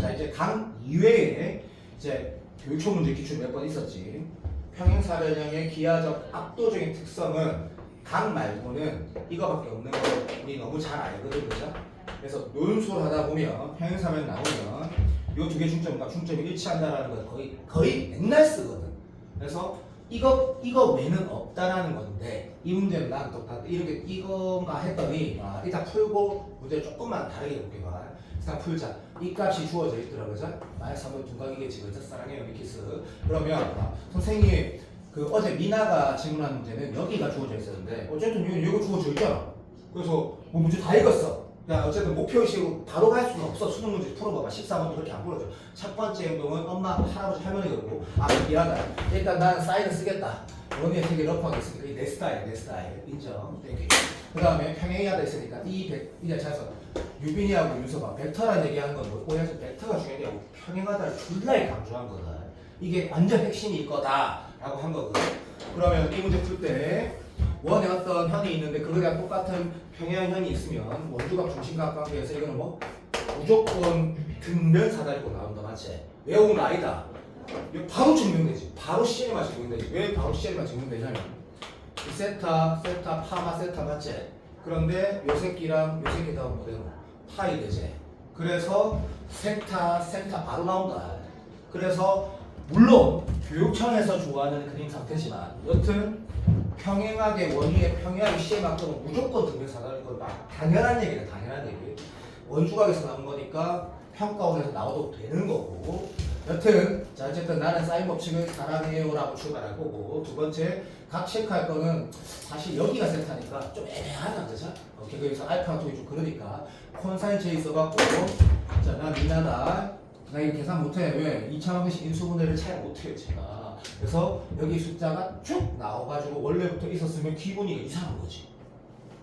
자 이제 강 이외에 이제 교육초 문제 기출 몇 번 있었지. 평행사변형의 기하적 압도적인 특성은 강 말고는 이거밖에 없는 거 우리 너무 잘 알거든, 그죠? 그래서 논술 하다 보면 평행사변 나오면 요 두 개 중점과 중점이 일치한다라는 걸 거의 맨날 쓰거든. 그래서 이거 외는 없다라는 건데 이 문제는 난 똑같아. 이렇게 이건가 했더니 일단 풀고 문제 조금만 다르게 볼게 봐. 일단 풀자. 이 값이 주어져 있더라, 그죠? -3은 둔각이겠지, 그죠? 사랑해요, 미키스. 그러면 선생님 그 어제 미나가 질문한 문제는 여기가 주어져 있었는데 어쨌든 이거 주어져 있잖아. 그래서 뭐 문제 다 읽었어. 야 어쨌든 목표의식으로 바로 갈 수는 없어. 수능 문제 풀어봐봐. 14번 그렇게 안 풀어줘. 첫 번째 행동은 엄마, 할아버지, 할머니가 그러고 미안하다. 일단 나는 사인을 쓰겠다. 원에 되게 러프하게 쓰니까 이게 내 스타일. 인정. 그 다음에 평행이하다 있으니까 이제 잘서 유빈이하고 윤서가 벡터라는 얘기하는 건 뭐, 오해하지 벡터가 중요한 게 아니고 평행하다를 졸라 강조한 거다. 이게 완전 핵심이 이거다 라고 한 거거든. 그러면 이 문제 풀 때 원에 어떤 현이 있는데 그거랑 똑같은 평행현이 있으면 원주각 중심각 관계에서 이거는 뭐 무조건 등변 사다리로 나온다, 맞지? 외우는 거 아니다. 이거 바로 증명되지. 바로 CL만 증명되지. 왜 바로 CL만 증명되냐면 이 세타, 파마, 세타 맞지? 그런데 요 새끼랑 요 새끼 다음 뭐되노? 파이 되지. 그래서 세타 바로 나온다. 그래서 물론 교육청에서 좋아하는 그림 상태지만 여튼 평행하게 원위에 평행하게 C에 맞거면 무조건 등변 사다리는 건 당연한 얘기다. 당연한 얘기. 원주각에서 나온 거니까 평가원에서 나와도 되는 거고. 여튼 자 어쨌든 나는 사인 법칙을 사랑해요라고 출발할 거고. 두 번째 각 체크할 거는 사실 여기가 세타니까 좀 애매하다, 그죠? 오케이, 그래서 알파 쪽이 좀 그러니까 콘사인 제 있어갖고 자 나 미나다. 나 이거 계산 못해. 왜? 2차원식 인수분해를 잘 못해요 제가. 그래서 여기 숫자가 쭉 나와가지고 원래부터 있었으면 기분이 이상한 거지.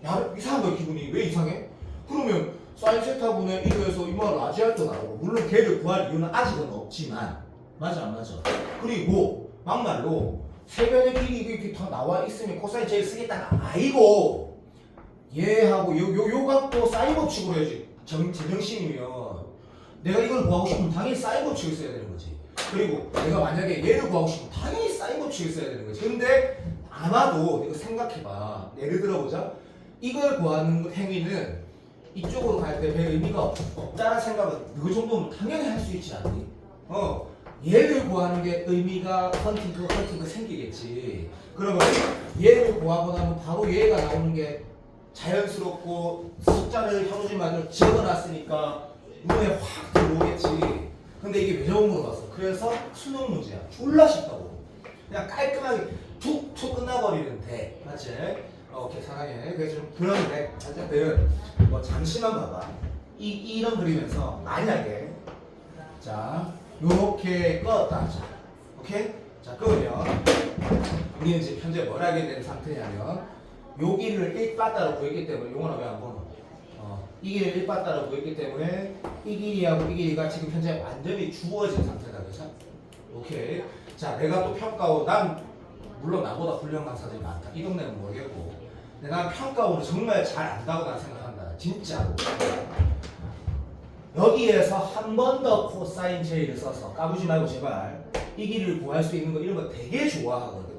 야 이상한 거야 기분이. 왜 이상해? 그러면 사인 세타분의 1에서 이마 라지알도 나오고 물론 걔를 구할 이유는 아직은 없지만 맞아 안 맞아? 그리고 막말로 세변의 길이 이렇게 다 나와 있으면 코사인 제일 쓰겠다가 아니고 얘하고 요 값도 사인 법칙으로 해야지. 제정신이면 내가 이걸 구하고 싶으면 당연히 사인 법칙을 써야 되는 거지. 그리고 내가 만약에 얘를 구하고 싶으면 당연히 사인 법칙을 써야 되는 거지. 근데 아마도 이거 생각해봐. 예를 들어보자. 이걸 구하는 행위는 이쪽으로 갈 때 별 의미가 없다는 생각은 그 정도면 당연히 할 수 있지 않니? 얘를 구하는 게 의미가 헌팅크 생기겠지. 그러면 얘를 구하고 나면 바로 얘가 나오는 게 자연스럽고 숫자를 현우진만으로 적어놨으니까 눈에 확 들어오겠지. 근데 이게 왜 적은 거 봤어? 그래서 수능 문제야. 졸라 쉽다고. 그냥 깔끔하게 툭툭 끝나버리면 돼. 맞지? 오케이, 사랑해. 그래서 좀 그런데 어쨌든 뭐 잠시만 봐봐. 이런 그리면서 만약에 자 요렇게 껐다. 자, 오케이? 자 끄면 우리는 지금 현재 뭘 하게 된 상태냐면 요 길이를 1바따로 구했기 때문에 용어는 왜 안 보노? 이 길이를 1바따로 구했기 때문에 이 길이하고 이 길이가 지금 현재 완전히 주어진 상태다. 그죠? 오케이. 자 내가 또 평가원 난 물론 나보다 훌륭한 강사들이 많다. 이 동네는 모르겠고 근데 난 평가원을 정말 잘 안다고 난 생각한다. 진짜로. 여기에서 한 번 더 코사인 제이를 써서 까부지 말고 제발 이 길이를 구할 수 있는 거 이런 거 되게 좋아하거든.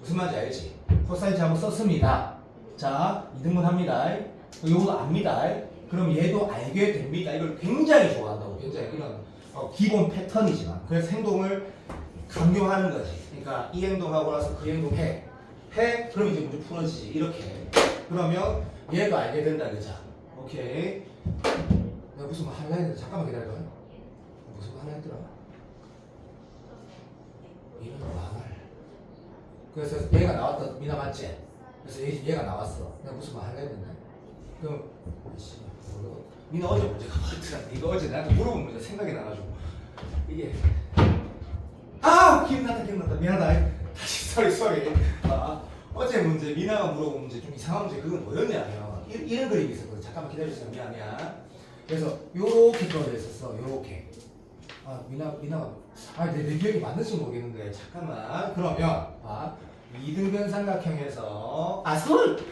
무슨 말인지 알지? 코사인 제이 한번 썼습니다. 자 2등분 합니다. 요거 압니다. 그럼 얘도 알게 됩니다. 이걸 굉장히 좋아한다고. 굉장히 이런 기본 패턴이지만 그래서 행동을 강요하는 거지. 그러니까 이 행동하고 나서 그 행동 해. 그럼 이제 문제 풀어지지. 이렇게. 그러면 얘도 알게 된다. 그죠? 오케이. 내가 무슨 말 하려 했는데 잠깐만 기다려봐. 무슨 말 하려 했더라? 이런 망할. 그래서 얘가 나왔다. 미나 맞지? 그래서 얘가 나왔어. 내가 무슨 말 하려 했는데. 그럼 미나 어제 문제가 뭐였더라? 이거 어제 나한테 물어본 문제 생각이 나가지고 이게 기억났다. 미안하다. 다시 쏘리. 어제 문제 미나가 물어본 문제 좀 이상한 문제 그건 뭐였냐면 이런 그림이 있었거든. 잠깐만 기다려주세요. 미안. 그래서 요렇게 떨어져 있었어. 요렇게. 미나가 내 기억이 맞는지 모르겠는데 잠깐만. 그러면 2등변 삼각형에서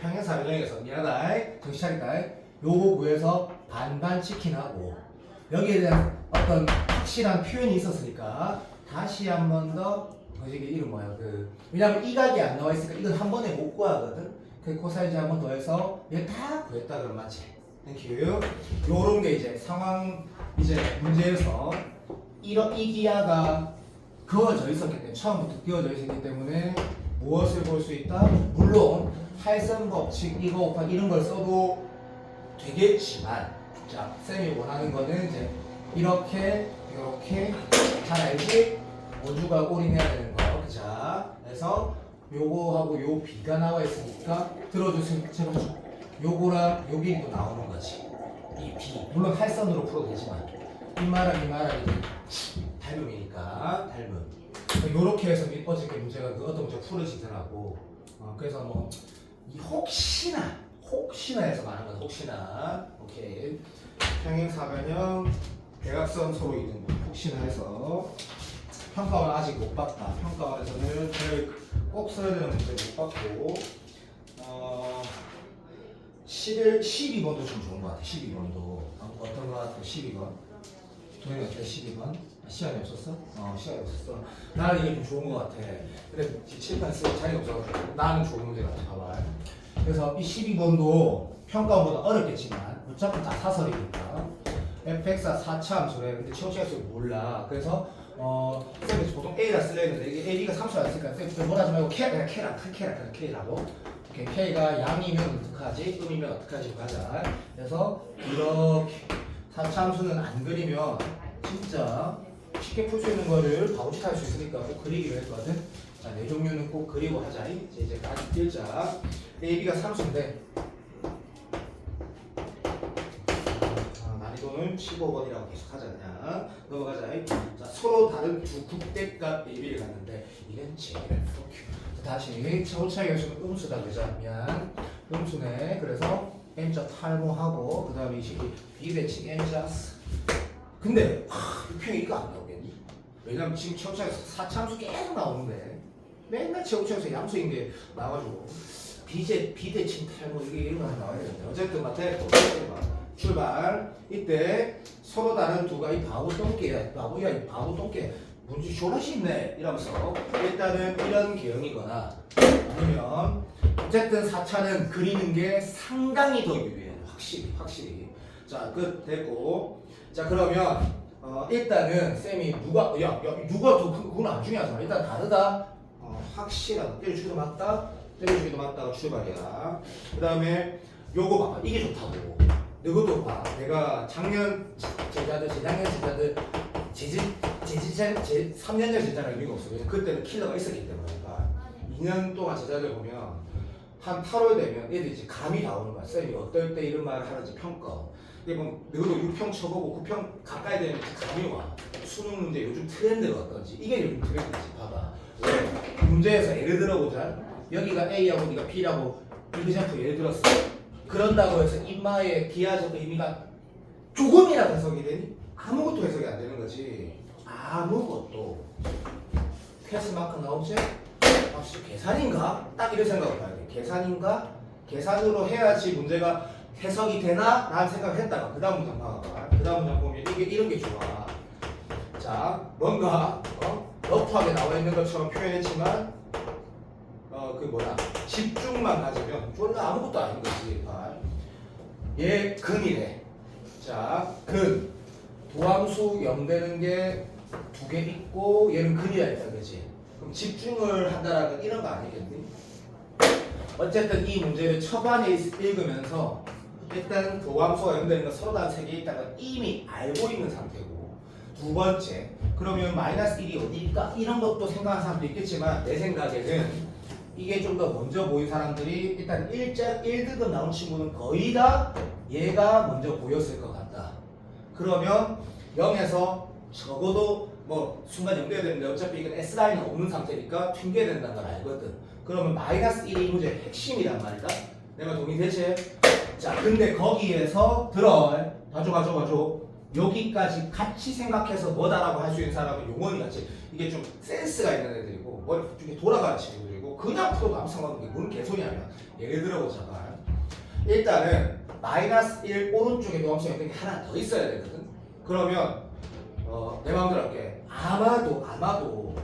평행사변형에서 미안하다. 정신 차리다. 요거 구해서 반반 치킨하고 여기에 대한 어떤 확실한 표현이 있었으니까 다시 한 번 더 이게 이름 뭐야 왜냐면 이 각이 안 나와 있으니까 이건 한 번에 못 구하거든. 그 코사이즈 한 번 더해서 얘 다 구했다 그러면 맞지? 땡큐. 요런 게 이제 상황 이제 문제에서 이 기하가 그어져 있었기 때문에 처음부터 그어져 있었기 때문에 무엇을 볼 수 있다? 물론 할선 법칙 이거 곱하기 이런 걸 써도 되겠지만 자 쌤이 원하는 거는 이제 이렇게 잘 알지? 오주가 올인해야 되는 거. 자 그래서 요거하고 요 B가 나와 있으니까 들어주세요. 제발 요거랑 요 길이도 나오는 거지. 이 B 물론 할선으로 풀어도 되지만 이 말하기 닮음이니까 닮음. 요렇게 해서 어저께 문제가 어떤 문제 풀어지더라고. 그래서 뭐 이 혹시나 해서 말하는 거다. 혹시나. 오케이. 평행사변형 대각선 서로 이등분 혹시나 해서 평가원 아직 못 봤다. 평가원에서는 꼭 써야 되는 문제 못 봤고 12번도 좀 좋은 것 같아. 12번도 어떤 것 같아? 12번 동현이 어때? 12번? 시간이 없었어? 시간이 없었어. 나는 이게 좀 좋은 것 같아. 그래 칠판 쓸 자리 없어서 나는 좋은 문제 같아. 봐봐. 그래서 이 12번도 평가원보다 어렵겠지만 어차피 다 사설이니까 fx가 4차함수래. 근데 최고차함수 몰라. 그래서 쌤이 보통 A라 쓸려 했는데 이게 AB가 3수라 했으니까 쌤 뭐라 하지 말고 그냥 K라고. K가 양이면 어떡하지? 음이면 어떡하지? 가자. 그래서 이렇게 4차함수는 안 그리면 진짜 쉽게 풀 수 있는 거를 바보짓 할 수 있으니까 꼭 그리기로 했거든. 자, 네 종류는 꼭 그리고 하자. 이제 까지 띄자. AB가 3수인데 난이도는 15번이라고 계속 하자. 그냥 넘어가자. 자, 서로 다른 두 국대값 AB를 갖는데 이건 제일 프로큐. 다시 차고차이 결수는 음수다 그자. 미안. 음수네. 그래서 M자 탈모하고 그 다음에 이 식이 비례칙 M자스. 근데 이 평이 이거 안 나오겠니? 왜냐면 지금 차고차이에서 4차함수 계속 나오는데 맨날 차고차이에서 양수인 게 나와가지고 비대칭 탈모 이게 이런 거 나와야 되는데 어쨌든 맞대. 출발. 이때 서로 다른 두가 이 바보 똥개야. 바보야 이 바보 똥개. 문제 졸라 쉽네 이러면서 일단은 이런 개형이거나 아니면 어쨌든 4차는 그리는 게 상당히 더 유리해. 확실히. 자, 끝 됐고. 자, 그러면 일단은 쌤이 누가 더 그건 안 중요하잖아. 일단 다르다. 확실하다. 때려주기도 맞다가 출발이야. 그 다음에 요거 봐봐. 이게 좋다고. 이것도 봐. 내가 작년 제자들 3년 전 제자랑 의미가 없어. 그때는 킬러가 있었기 때문에. 그러니까 2년 동안 제자들 보면 한 8월 되면 애들이 이제 감이 나오는 거야. 쌤이 어떨 때 이런 말을 하는지 평가. 근데 뭐 너도 6평 쳐보고 9평 가까이 되면 감이 와. 수능 문제 요즘 트렌드가 어떤지. 이게 요즘 트렌드지. 봐봐. 왜? 문제에서 예를 들어보자. 여기가 A하고 여기가 B라고 이그샴플 예를 들었어. 그런다고 해서 인마의 기하적 의미가 조금이라도 해석이 되니? 아무것도 해석이 안 되는 거지. 아무것도. 패스 마크 나오지? 혹시 계산인가? 딱 이런 생각을 봐야 돼. 계산인가? 계산으로 해야지 문제가 해석이 되나? 라는 생각을 했다가 그 다음 문장 봐봐. 그 다음 문장 보면 이게 이런 게 좋아. 자, 뭔가 러프하게 나와 있는 것처럼 표현했지만 집중만 가지면 졸라 아무것도 아닌 거지. 얘 근이래. 자, 근 도함수 0 되는 게 2개 있고 얘는 근이라 했다 그지? 그럼 집중을 한다라는 이런 거 아니겠니? 어쨌든 이 문제를 초반에 읽으면서 일단 도함수가 0 되는 거 서로 다른 3개 있다는 걸 이미 알고 있는 상태고 두 번째. 그러면 마이너스 1이 어디일까? 이런 것도 생각하는 사람도 있겠지만 내 생각에는 이게 좀 더 먼저 보인 사람들이 일단 1등급 나온 친구는 거의 다 얘가 먼저 보였을 것 같다. 그러면 0에서 적어도 뭐 순간 연결해야 되는데 어차피 이건 S라인은 없는 상태니까 튕겨야 된다는 걸 알거든. 그러면 마이너스 1이 이 문제의 핵심이란 말이다. 내가 동의되지? 자, 근데 거기에서 봐줘. 여기까지 같이 생각해서 뭐다라고 할 수 있는 사람은 용원이 같이 이게 좀 센스가 있는 애들이고 머리 중에 돌아가는 친구들이고 그냥 풀어도 아무 상관없는 게 뭔 개소리냐면 예를 들어보자면 일단은 마이너스 1 오른쪽에 노함수 있는 게 하나 더 있어야 되거든. 그러면 내 마음대로 할게. 아마도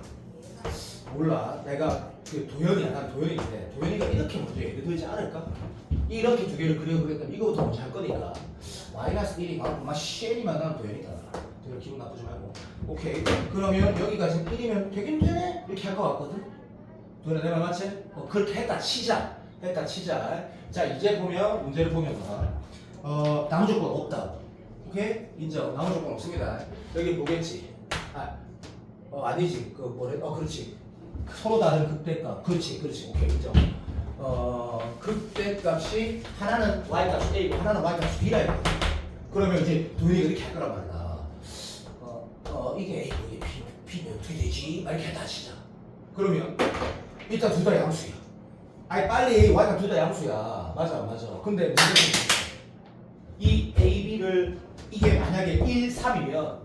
몰라. 내가 그 난 도현이인데 도현이가 이렇게 먼저 예를 들지 않을까? 이렇게 두 개를 그렸다면 이거부터 먼저 할 거니까 마이너스 1이 막 쉐리만 나면 도현이다. 제가 기분 나쁘지 말고. 오케이. 그러면 여기까지 1이면 되긴 되네? 이렇게 할 것 같거든? 도현아 내 말 맞지? 그렇게 했다 치자. 자 이제 보면 문제를 보면 나무 조건 없다. 오케이? 인정. 나무 조건 없습니다. 여기 보겠지. 아니지. 그렇지. 서로 다른 극대값. 그렇지. 오케이. 인정. 극대값이 하나는 y값 a고 하나는 y값 b라 이거. 그러면 이제 도현이가 이렇게 할 거란 말이야. 이게 a고 이게 b면 어떻게 되지? 이렇게 했다 치자. 그러면 일단 둘 다 양수야. 빨리 y값 둘 다 양수야. 맞아. 근데 문제는 이 a, b를 이게 만약에 1, 3이면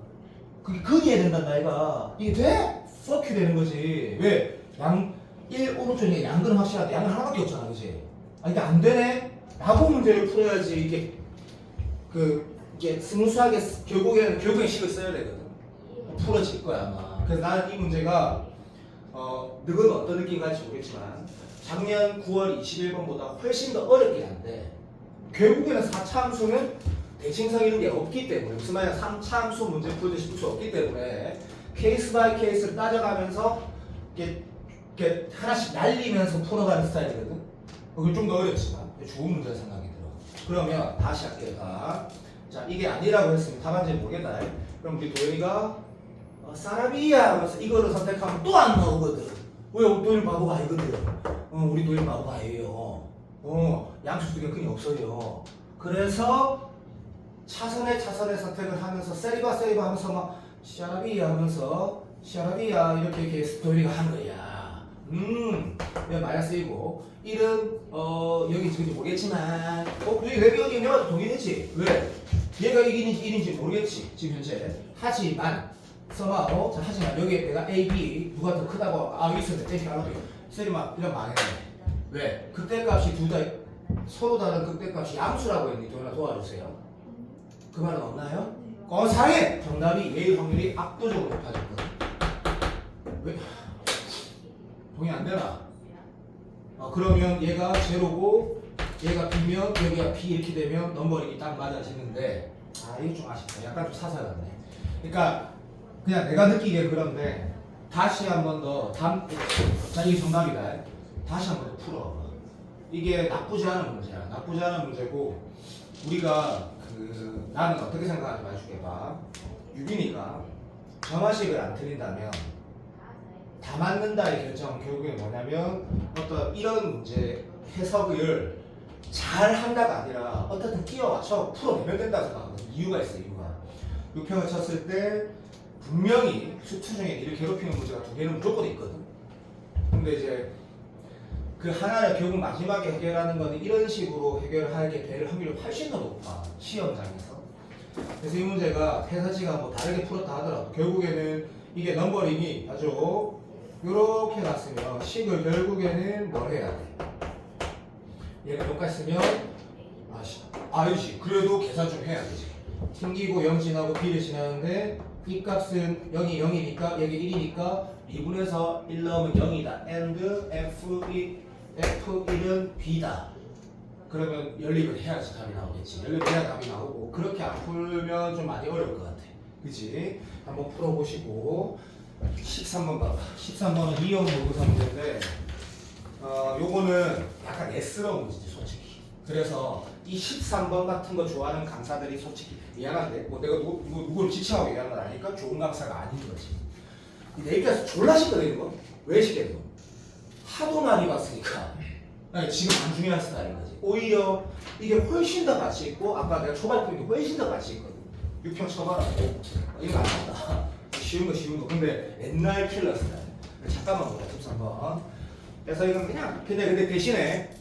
그게 근이해야 된단다 아이가. 이게 돼? fuck you 되는 거지. 왜? 1 오른쪽에 양근은 확실한데 양근 하나밖에 없잖아, 그지? 이게 안 되네? 라고 문제를 풀어야지 이게 스무스하게 결국엔 식을 써야 되거든. 풀어질 거야 아마. 그래서 나는 이 문제가 너는 어떤 느낌 갈지 모르겠지만 작년 9월 21번보다 훨씬 더 어렵긴 한데 결국에는 4차 함수는 대칭성 이런 게 없기 때문에 무슨 말이야 3차 함수 문제 풀듯이 풀 수 없기 때문에 케이스 바이 케이스를 따져가면서 이렇게 하나씩 날리면서 풀어가는 스타일이거든. 그게 좀 더 어렵지만 좋은 문제라 생각이 들어. 그러면 다시 할게요. 자 이게 아니라고 했으면 답안지를 보겠다. 그럼 우리 도현이가 사라비야 하면서 이거를 선택하면 또 안 나오거든. 왜 도현이 바보가 아니거든. 우리 도현이 바보가 아니에요. 양수 두 개 끈이 없어요. 그래서 차선에 선택을 하면서 세리바 하면서 막 샤라비야 하면서 샤라비야 이렇게 도현이가 한 거야. 여기 마이너스 1이고 1은 여기 지금 모르겠지만 왜 여기 내가 동의되지? 왜? 얘가 이긴지 1인지 모르겠지 지금 현재. 하지만 하지만 여기 내가 A, B 누가 더 크다고 여기 있었는데 땡기 알아도 세리마 이런 망했네. 왜? 극대값이 둘 다 서로 다른 극대값이 양수라고 했니? 도현아 도와주세요. 그 말은 없나요? 상해! 정답이 A의 확률이 압도적으로 높아졌거든. 왜? 동의 안 되나? 그러면 얘가 제로고 얘가 B면 여기가 B 이렇게 되면 넘버링이 딱 맞아지는데 이게 좀 아쉽다. 약간 좀 사사 같네. 그러니까 그냥 내가 느끼기에 그런데 다시 한 번 더 자 이게 정답이다. 다시 한 번 더 풀어. 이게 나쁘지 않은 문제야. 나쁘지 않은 문제고 우리가 나는 어떻게 생각하는지 말해줄게 봐. 유빈이가 점화식을 안 틀린다면 다 맞는다의 결정은 결국엔 뭐냐면 어떤 이런 문제 해석을 잘 한다가 아니라 어떻든 끼워 맞춰 풀어내면 된다고 생각하거든. 이유가 있어. 요평을 쳤을 때 분명히 수투 중에 니를 괴롭히는 문제가 두 개는 무조건 있거든. 근데 이제 그 하나를 결국 마지막에 해결하는 거는 이런 식으로 해결하게 될 확률이 훨씬 더 높아. 시험장에서. 그래서 이 문제가 해사지가 뭐 다르게 풀었다 하더라도 결국에는 이게 넘버링이 아주 요렇게 갔으면 식을 결국에는 뭘 해야 돼? 얘가 똑같으면 아니지. 그래도 계산 좀 해야 되지. 튕기고 0 지나고 B를 지나는데 이 값은 0이 0이니까 여기 1이니까 2분에서 1 넣으면 0이다. and F1은 B다. 그러면 연립을 해야지 답이 나오겠지. 연립을 해야 답이 나오고 그렇게 안 풀면 좀 많이 어려울 것 같아. 그치? 한번 풀어보시고 13번 봐봐. 13번은 이형 모의고사 문제인데 요거는 약간 예스러운 문제지 솔직히. 그래서 이 13번 같은 거 좋아하는 강사들이 솔직히 미안한데 뭐 내가 누구를 지칭하고 얘기하는 건 아니니까 좋은 강사가 아닌 거지. 내 입장에서 졸라 쉽거든 이거. 왜 쉽겠노? 하도 많이 봤으니까. 아니, 지금 안 중요한 스타일인 거지. 오히려 이게 훨씬 더 가치 있고 아까 내가 초반에 보는 게 훨씬 더 가치 있거든. 6평 쳐봐라. 이거 안 한다. 쉬운 거. 근데 옛날 킬러 스타일. 잠깐만 보자. 13번. 그래서 이건 그냥 근데 대신에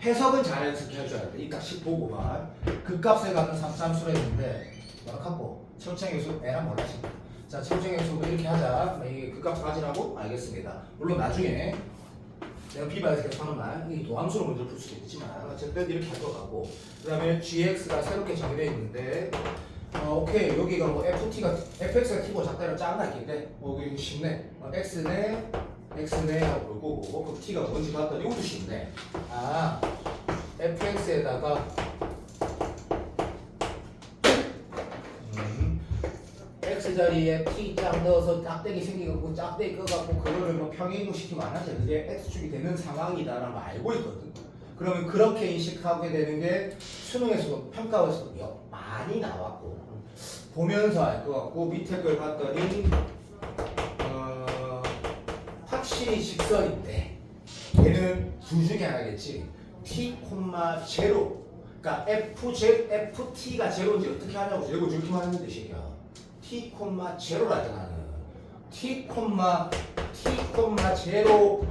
해석은 잘 연습해줘야 돼. 이 값씩 보고만. 그 값에 갖는 삼수를 했는데 뭐라고? 청청의 애랑 몰라 싶다. 자, 청청의 수 이렇게 하자. 이게 그 값 가지라고? 알겠습니다. 물론 나중에 내가 비바에서 계속 하는 말, 이 도함수로 문제를 풀 수도 있지만 어쨌든 이렇게 할 것 같고, 그 다음에 gx가 새롭게 정의되어 있는데 오케이, 여기가 뭐 fx가 t보다 작다면 작나 있긴데 이거 쉽네. x네 하고 볼 거고, 그럼 t가 뭔지 봤더니 이것도 쉽네. fx에다가 x자리에 t 짝 넣어서 짝대기 생기고 짝대기 꺼갖고 그거를 뭐 평행이동 시키면 안 하죠. 그게 x축이 되는 상황이다라는 걸 알고 있거든. 그러면 그렇게 인식하게 되는 게 수능에서도 평가에서도 많이 나왔고 보면서 알 것 같고, 밑에 걸 봤더니 확실히 직선인데 얘는 둘 중에 하나겠지. t, 0 그러니까 ft가 제로인지 어떻게 하냐고 제고 저렇게만 하는 뜻이야. t, 0라 나는 t, 제로.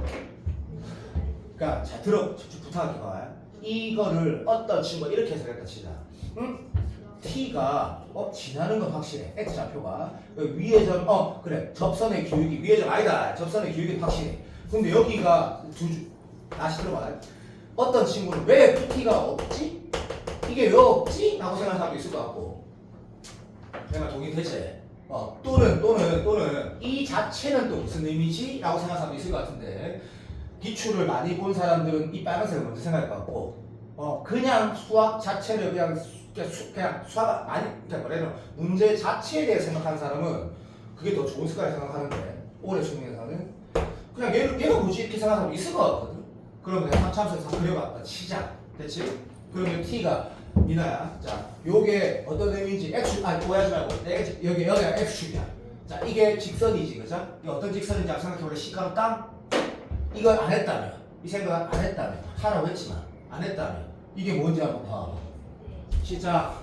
그러니까 자 들어 부탁할게 봐. 이거를 어떤 친구가 이렇게 해석했다 치자. 응? t가 지나는 건 확실해. x 좌표가 위에 점 그래 접선의 기울기 위에 점 아니다. 접선의 기울기 확실해. 근데 여기가 다시 들어봐. 어떤 친구는 왜 ft가 없지? 이게 왜 없지? 라고 생각하는 사람도 있을 것 같고, 내가 동의되지? 또는 이 자체는 또 무슨 의미지? 라고 생각하는 사람도 있을 것 같은데, 기출을 많이 본 사람들은 이 빨간색을 먼저 생각할 것 같고, 그냥 수학 자체를 그냥 수학 그러니까 뭐래요? 문제 자체에 대해 생각하는 사람은 그게 더 좋은 습관을 생각하는데, 올해 수능에서는 그냥 얘가 뭐지? 이렇게 생각하는 사람도 있을 것 같거든. 그러면 내가 참수에서 그려봤다 치자. 됐지? 그러면 t가 미나야. 자, 요게 어떤 의미인지 x축 오해하지 말고 여기가 x축이야. 자, 이게 직선이지, 그죠? 이게 어떤 직선인지 생각해볼래? 시가로 땅? 이걸 안 했다면, 이 생각 안 했다면, 하라고 했지만 안 했다면 이게 뭔지 한번 봐. 시작.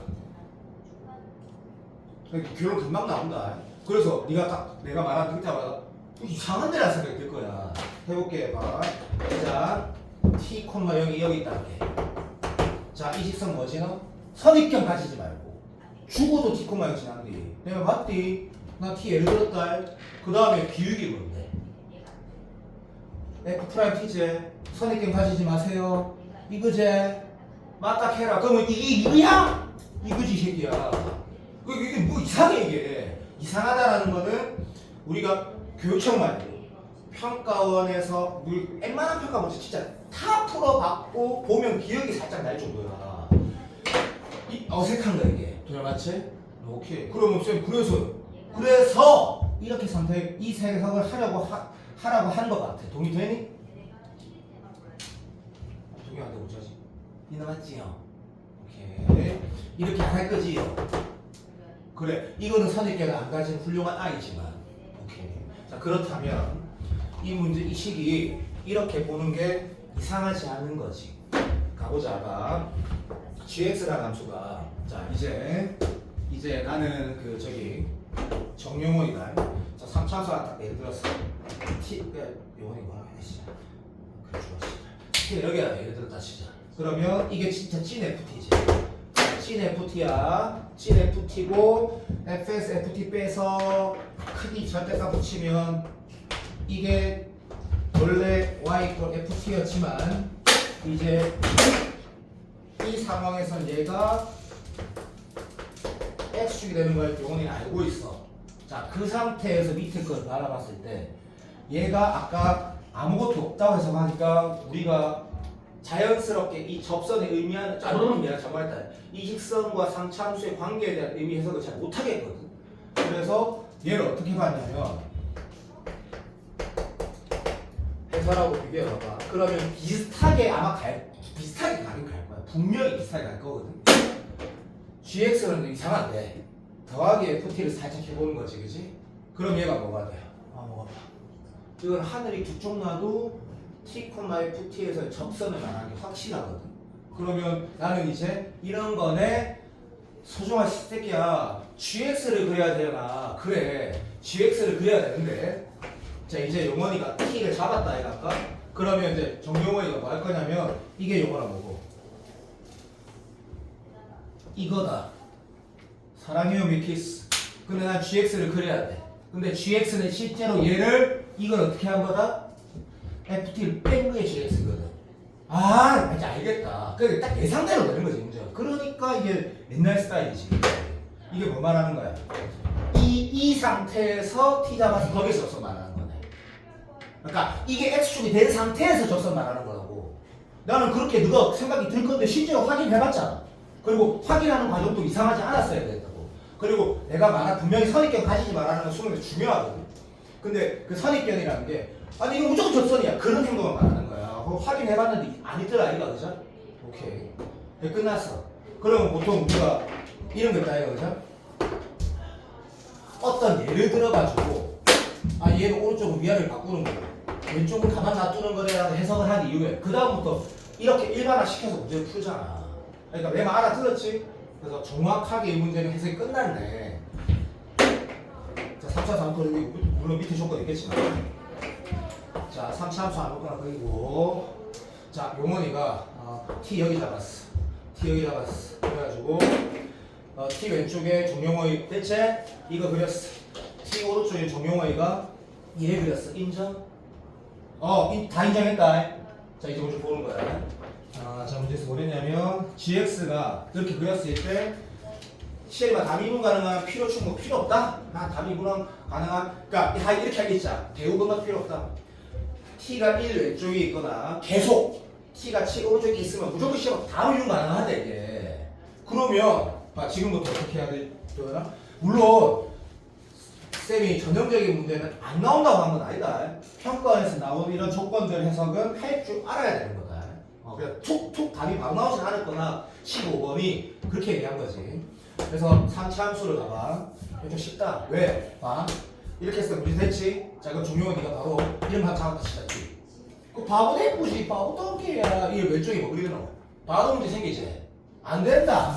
결론 금방 나온다. 그래서 네가 딱 내가 말한 그때마다 이상한 데라 생각이 들 거야. 해볼게. 봐. 자, t, 여기 있다. 자, 이 직선 뭐지 너? 선입견 가지지 말고 죽어도 t, 0 지나는데 내가 봤디? 나 t 예를 들었다. 그 다음에 기울기 뭔데? f' t제 선입견 가지지 마세요. 이거제 맞다 해라. 그러면 이게 이거야? 이거지 이 새끼야. 이게 뭐 이상해. 이게 이상하다라는 거는 우리가 교육청 말고 평가원에서 웬만한 평가 문제 진짜 다 풀어봤고 보면 기억이 살짝 날 정도야. 어색한 거야 이게. 맞지? 오케이. 그러면 쌤 그래서 이렇게 이 해석을 하라고 하는 것 같아. 동의되니? 동의 안 되고 어쩌지? 니나 맞지요? 오케이. 이렇게 안 할 거지요? 그래. 이거는 선입견을 안 가진 훌륭한 아이지만. 오케이. 자, 그렇다면 이 문제 이 식이 이렇게 보는 게 이상하지 않은 거지. 가보자. 봐. gx라는 함수가 자 이제 나는 그 저기 정용원이다. 자, 3차수가 딱 예를 들었어. 용원이 뭐라고 해야 되지? 그래 좋았어. 여기야 예를 들었다 치자. 그러면 이게 진짜 찐 ft지. 찐 ft야. 찐 ft고 fs ft 빼서 크기 절대값 붙이면 이게 원래 y ft였지만 이제 이 상황에선 얘가 x축이 되는 걸 용원이 알고 있어. 자, 그 상태에서 밑에 걸 바라봤을 때 얘가 아까 아무것도 없다고 해석하니까 우리가 자연스럽게 이 접선의 의미하는 내가 정말했다. 이 직선과 상차함수의 관계에 대한 의미 해석을 잘 못하겠거든. 그래서 얘를 어떻게 봤냐면 해설하고 비교해봐봐. 그러면 비슷하게 가긴 갈 거야. 분명히 비슷하게 갈 거거든. gx는 이상한데 더하기 ft를 살짝 해보는 거지, 그지? 그럼 얘가 뭐가 돼요? 뭐가 봐. 이건 하늘이 두 쪽 나도 t, ft에서 접선을 말하는 게 확실하거든. 그러면 나는 이제 이런 거네. 소중한 새끼야, gx를 그려야 되나? 그래, gx를 그려야 되는데, 자 이제 용원이가 t를 잡았다 이거 아까. 그러면 이제 정용원이가 뭐 할 거냐면 이게 요거랑 뭐고 이거다. 사랑해요 미키스. 근데 난 gx를 그려야 돼. 근데 gx는 실제로 얘를 이걸 어떻게 한 거다? ft를 뺀 거에 gx거든. 이제 알겠다. 그게 딱 예상대로 되는 거지 문제가. 그러니까 이게 옛날 스타일이지. 이게 뭐 말하는 거야? 이 상태에서 t 잡아서 거기서 접선 말하는 거네. 그러니까 이게 x축이 된 상태에서 접선 말하는 거라고. 나는 그렇게 너가 생각이 들 건데 실제로 확인해봤잖아. 그리고 확인하는 과정도 이상하지 않았어야 된다고. 그리고 내가 말한 분명히 선입견 가지지 말라는 건 수능에서 중요하거든. 근데 그 선입견이라는 게 아니 이거 무조건 접선이야. 그런 행동을 말하는 거야. 확인해봤는데 아니더라 이거 그죠? 오케이. 끝났어. 그러면 보통 우리가 이런 거 있다 이거 그죠? 어떤 예를 들어가지고 얘는 오른쪽은 위아래를 바꾸는 거고 왼쪽은 가만 놔두는 거래라고 해석을 한 이후에 그 다음부터 이렇게 일반화 시켜서 문제를 풀잖아. 그러니까 내 말 알아들었지? 그래서 정확하게 이 문제는 해석이 끝났네. 자 3차 함수 물론 밑에 조건 있겠지만 자 3차 함수 아무거나 그리고 자 용원이가 t 여기 잡았어. t 여기 잡았어. 그래가지고 t 왼쪽에 정용어의 대체 이거 그렸어. t 오른쪽에 정용어이가 얘 그렸어. 인정? 다 인정했다. 자 이제 문제 보는 거야. 자 문제에서 뭐랬냐면 gx가 이렇게 그렸을 때 시에리가 답 이분 가능한 필요 충분 필요 없다? 답 이분 가능한 그러니까 다 이렇게 하겠자. 배우는 것 필요 없다. t가 1 왼쪽에 있거나 계속 t가 7 오른쪽에 있으면 무조건 시에리가 답 이분 가능하대 이게. 그러면 지금부터 어떻게 해야 되나? 물론 쌤이 전형적인 문제는 안 나온다고 한 건 아니다. 평가에서 나온 이런 조건들 해석은 할 줄 알아야 되는 거다. 그냥 툭툭 답이 바로 나오진 않을 거나 15번이 그렇게 얘기한 거지. 그래서 3차 함수를 봐봐. 좀 쉽다. 왜? 봐. 이렇게 했을 때 문제 됐지? 자 그럼 종용은 네가 바로 이름 한 장부터 시작해. 그 바보 대꾸지. 바보 똥개야. 이 왼쪽에 뭐 그리노? 바로 문제 생기지? 안 된다.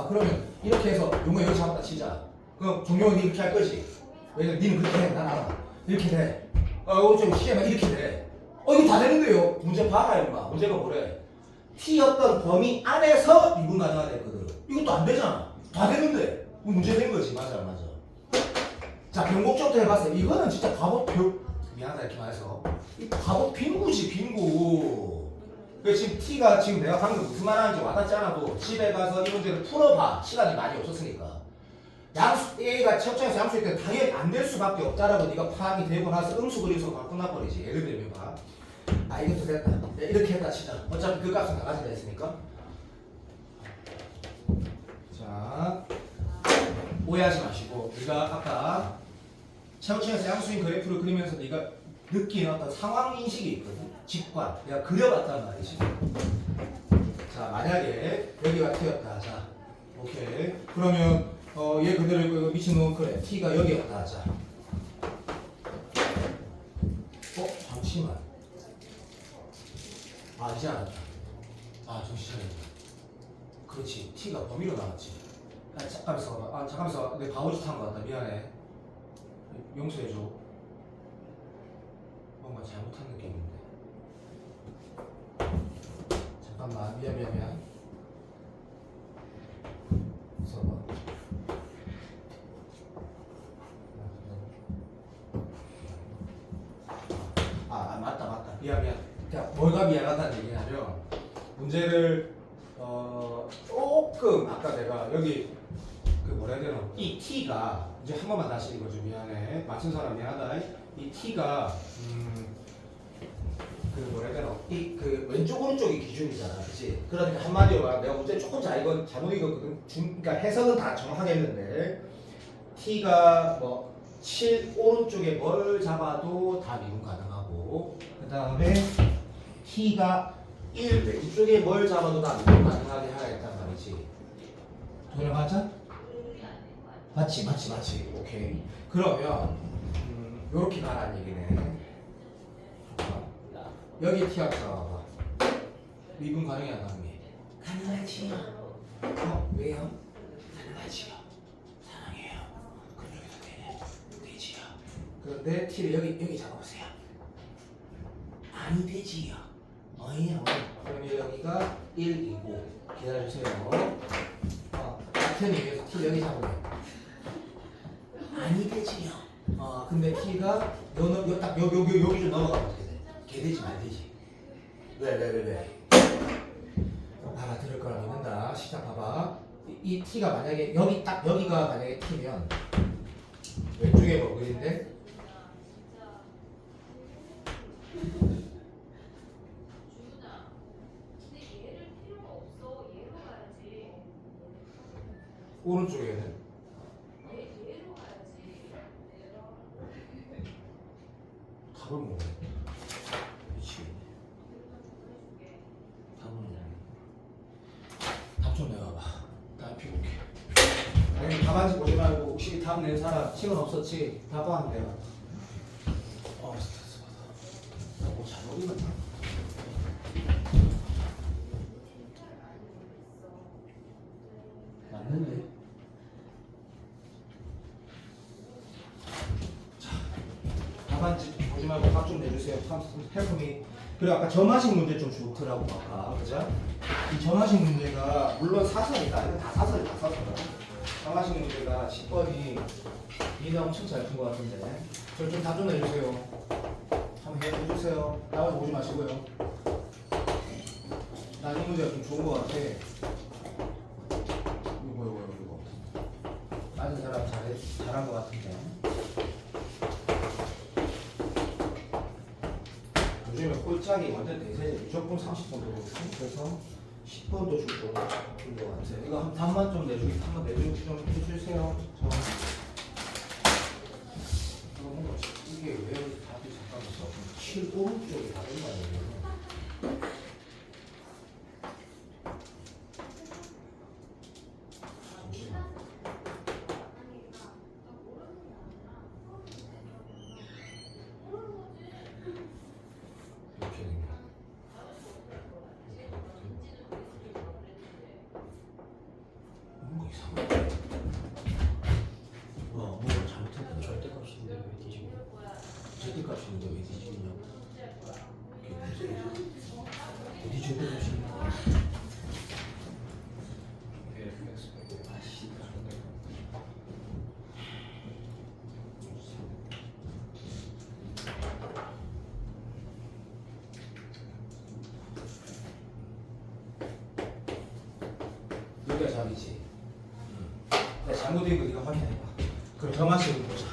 그러면 이렇게 해서 용어 여기 잡았다 치자. 그럼 종용은 이렇게 할 거지? 왜냐면 니는 그렇게 해. 난 알아. 이렇게 돼. 좀 시에만 이렇게 돼. 이거 다 되는데요. 문제 봐라 임마. 문제가 뭐래? T였던 범위 안에서 미분 가능하다 했거든. 이것도 안 되잖아. 다 되는데. 문제 된 거지. 맞아 안 맞아? 자 변곡적도 해봤어. 이거는 진짜 바보 미안하다 이렇게 말해서 이 바보 빙구지 빙구. 지금 T가 지금 내가 방금 무슨 말 하는지 와닿지 않아도 집에 가서 이 문제를 풀어봐. 시간이 많이 없었으니까. 양수 A가 채점에서 양수일 때 당연히 안 될 수밖에 없다라고 네가 파악이 되고 나서 음수 그리면서 다 끝나버리지. 예를 들면 봐. 이것도 됐다. 이렇게 했다 치자. 어차피 그 값은 나가진다 했으니까. 자 오해하지 마시고 네가 아까 채점에서 양수인 그래프를 그리면서 네가 느낀 어떤 상황 인식이 있거든. 직관. 내가 그려봤단 말이지. 자 만약에 여기가 T였다. 자 오케이. 그러면 얘 그대로 이거 미친놈 그래. T가 여기였다 하자. 잠시만. 이제 알았다. 정신 차려. 그렇지. T가 범위로 나왔지. 잠깐만. 내 바보짓 한 거 같다. 미안해. 용서해줘. 뭔가 잘못한 느낌인데. 잠깐만. 미안. 써봐. 맞다. 미안. 그러니까 뭐가 미안하다는 얘기냐면 문제를 조금 아까 내가 여기 그 뭐라 해야 되나 이 T가 이제 한 번만 다시 읽어줘. 미안해. 맞춘 사람 미안하다. 이 T가 그 뭐라 해야 되나 이 그 왼쪽 오른쪽이 기준이잖아, 그렇지? 그러니까 한마디로 말하면 내가 문제 조금 잘못 읽었거든. 그러니까 해석은 다 정확하게 했는데 T가 뭐 7 오른쪽에 뭘 잡아도 다 미분 가능하고 그 다음에 T가 1 이쪽에 뭘 잡아도 다 가능하게 하겠단 말이지. 동현 맞아? 맞지. 오케이. 그러면 요렇게 가라는 얘기네. 여기 T가 봐봐. 미분 가능해 안 가능해? 가능하지요. 왜요? 가능하지요. 사랑해요. 그럼 여기서 되지요. 그런데 T를 여기 잡아보세요. 아니 되지요. 어이요. 그러면 여기가 1이고 기다려주세요. 같은 의미에서 T 여기 잡으면 아니 되지요. 근데 T가 딱 여기 좀 넘어가면 어떻게 돼? 개 되지 말 되지. 왜? 봐봐 들을 거라 믿는다. 시작 봐봐. 이 T가 만약에 여기가 만약에 T면 왼쪽에 뭐 그린데? 오른쪽에는 답을 모르네. 미치겠네. 답을 모르네. 답 좀 내봐봐. 답 피볼게. 아니 답안지 보지 말고 혹시 답 낸 사람 시간 없었지? 답안 내봐. 스트레스 받아. 나뭐잘 어울리면 맞는데? 답안지 보지 말고 답 좀 내주세요. 헬프미. 그리고 아까 점화식 문제 좀 좋더라고 아까 그죠? 이 점화식 문제가 물론 사설이다. 이건 다 사설이다. 점화식 문제가 10번이 니네 엄청 잘 푼 것 같은데 저 좀 답 좀 내주세요. 한번 해주세요. 나와서 보지 마시고요. 난 이 문제가 좀 좋은 것 같아. 이거 맞은 사람 잘한 것 같은데. 요즘에 꼴짝이 완전 대세죠. 무조건 30번 들어오고 그래서 10번도 줄것 같아요. 이거 한 답만 좀 내주기 한번 내주기 좀 해주세요. 이거 뭔가 이게 왜 답이 잠깐만 7 오른쪽에 다른 거 아니에요? 잠시만. 이렇게 된 거. 뭔가 이상해. 뭔가 잘못했다. 절대값인데 왜 뒤지고? 절대값인데 왜 뒤지냐고? 어디 절대값인가? 아씨. 여기가 답이지. 내가 잘못된 거 네가 확인해봐. 그럼 점화식으로 보자.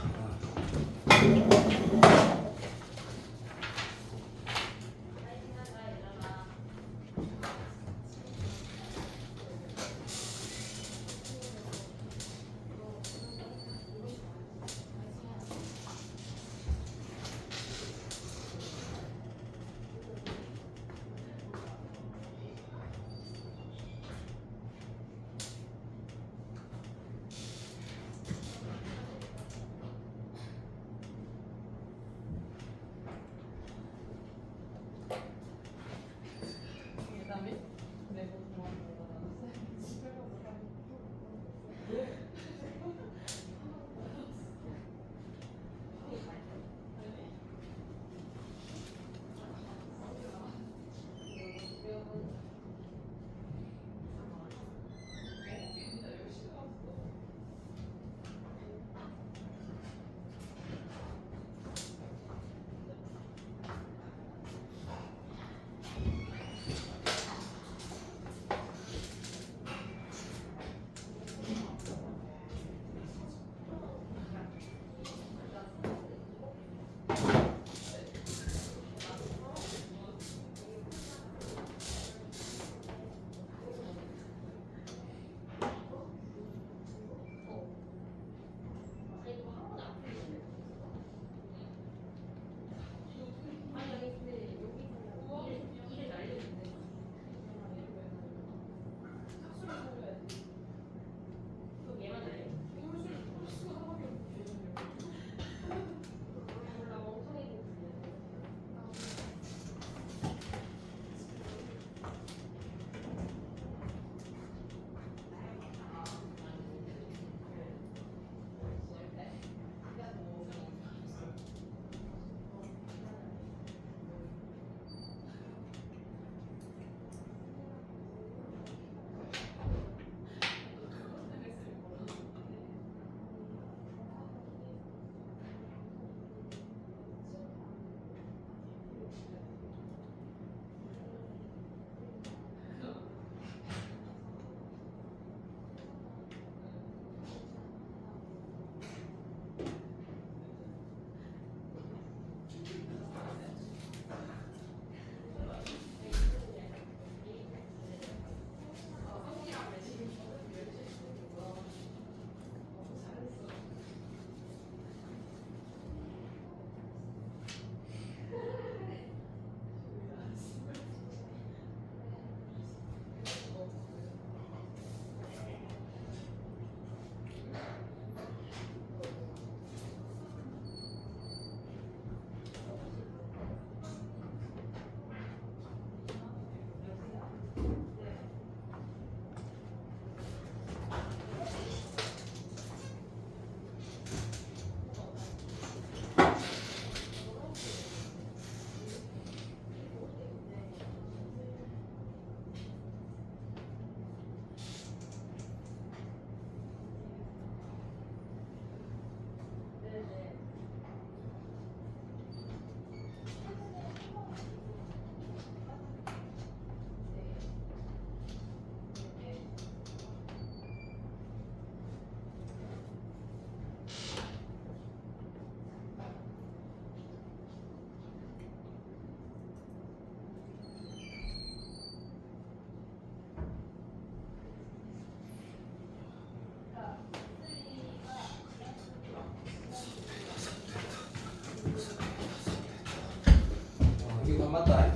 이게 다 맞다.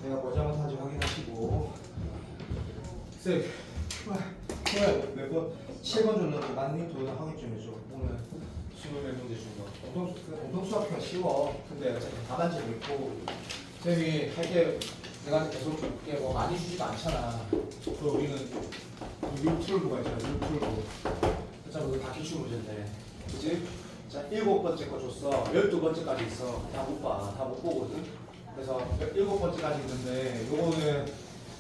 내가 뭐 잘못한지 확인하시고. 쌤, 몇 번? 7번 줬는데 맞니? 도전 확인 좀 해줘. 오늘 24문제 준 거. 공통 수학표가 쉬워. 근데 어차피 답안지도 있고. 쌤이 할 때 내가 계속 이렇게 뭐 많이 주지도 않잖아. 그리고 우리는 율툴부가 있잖아. 율툴부. 자, 그거 다 기출 문제인데. 그치? 자, 7번째 거 줬어. 12번째까지 있어. 다 못 봐. 다 못 보거든. 그래서 7번째까지 있는데 요거는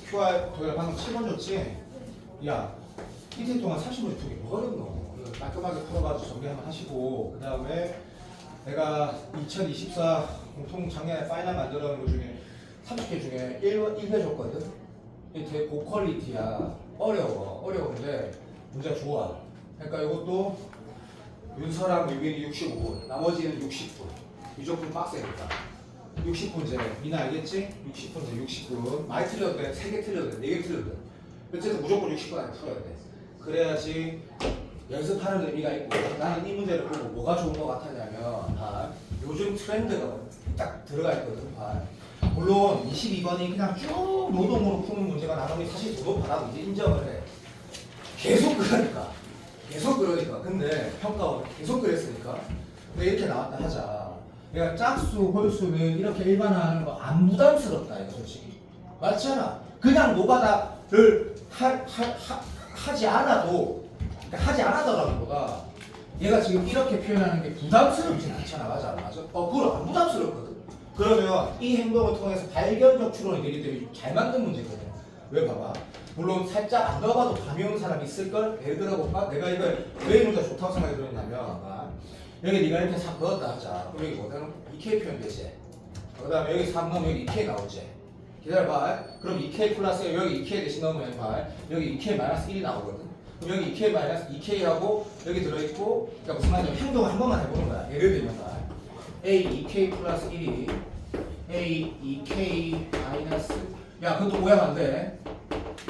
QR 도열 방금 7번 줬지? 야, 이틀 동안 30번 두개 뭐가 어렵노? 이거 깔끔하게 풀어가지고 정리 한번 하시고 그 다음에 내가 2024 공통 작년에 파이널 만들어 놓은 거 중에 30개 중에 1회 줬거든? 이게 되게 고퀄리티야. 어려운데 문제가 좋아. 그러니까 이것도 윤서랑 유빈이 65분, 나머지는 60분. 무조건 빡세니까. 60분제, 미나 알겠지? 60분제, 60분. 많이 틀려도 돼. 3개 틀려도 돼. 4개 틀려도 돼. 어쨌든 무조건 60분 안에 풀어야 돼. 그래야지 연습하는 의미가 있고. 나는 이 문제를 보고 뭐가 좋은 것 같았냐면, 요즘 트렌드가 딱 들어가 있거든. 물론 22번이 그냥 쭉 노동으로 푸는 문제가 나오니 사실 저도 바라고 이제 인정을 해. 계속 그러니까. 근데 평가원 계속 그랬으니까. 근데 이렇게 나왔다 하자. 내가 짝수, 홀수는 이렇게 일반화하는 거 안 부담스럽다 이거 솔직히. 맞잖아. 그냥 노가다를 하지 않아도, 그러니까 하지 않아더라기보다 얘가 지금 이렇게 표현하는 게 부담스럽진 않잖아. 맞아. 그걸 안 부담스럽거든. 그러면 이 행동을 통해서 발견적 추론이 되기 때문에 잘 만든 문제거든. 왜 봐봐. 물론 살짝 안 넣어봐도 감이 오는 사람이 있을걸? 예를 들어볼까? 내가 이걸 왜 이 문제가 좋다고 생각이 들었냐면 여기 네가 이렇게 3 넣었다 하자. 그럼 여기 뭐냐면 2K 표현되지. 그 다음에 여기 3 넣으면 여기 2K 나오지. 기다려봐. 그럼 2K 플러스 여기 2K 대신 넣으면 여기 2K 마이너스 1이 나오거든. 그럼 여기 2K 마이너스 2K하고 여기 들어있고, 그러니까 무슨 말이냐면 행동을 한 번만 해보는 거야. 예를 들면 A 2K 플러스 1이 A 2K 마이너스, 야 그것도 오해하면 안 돼.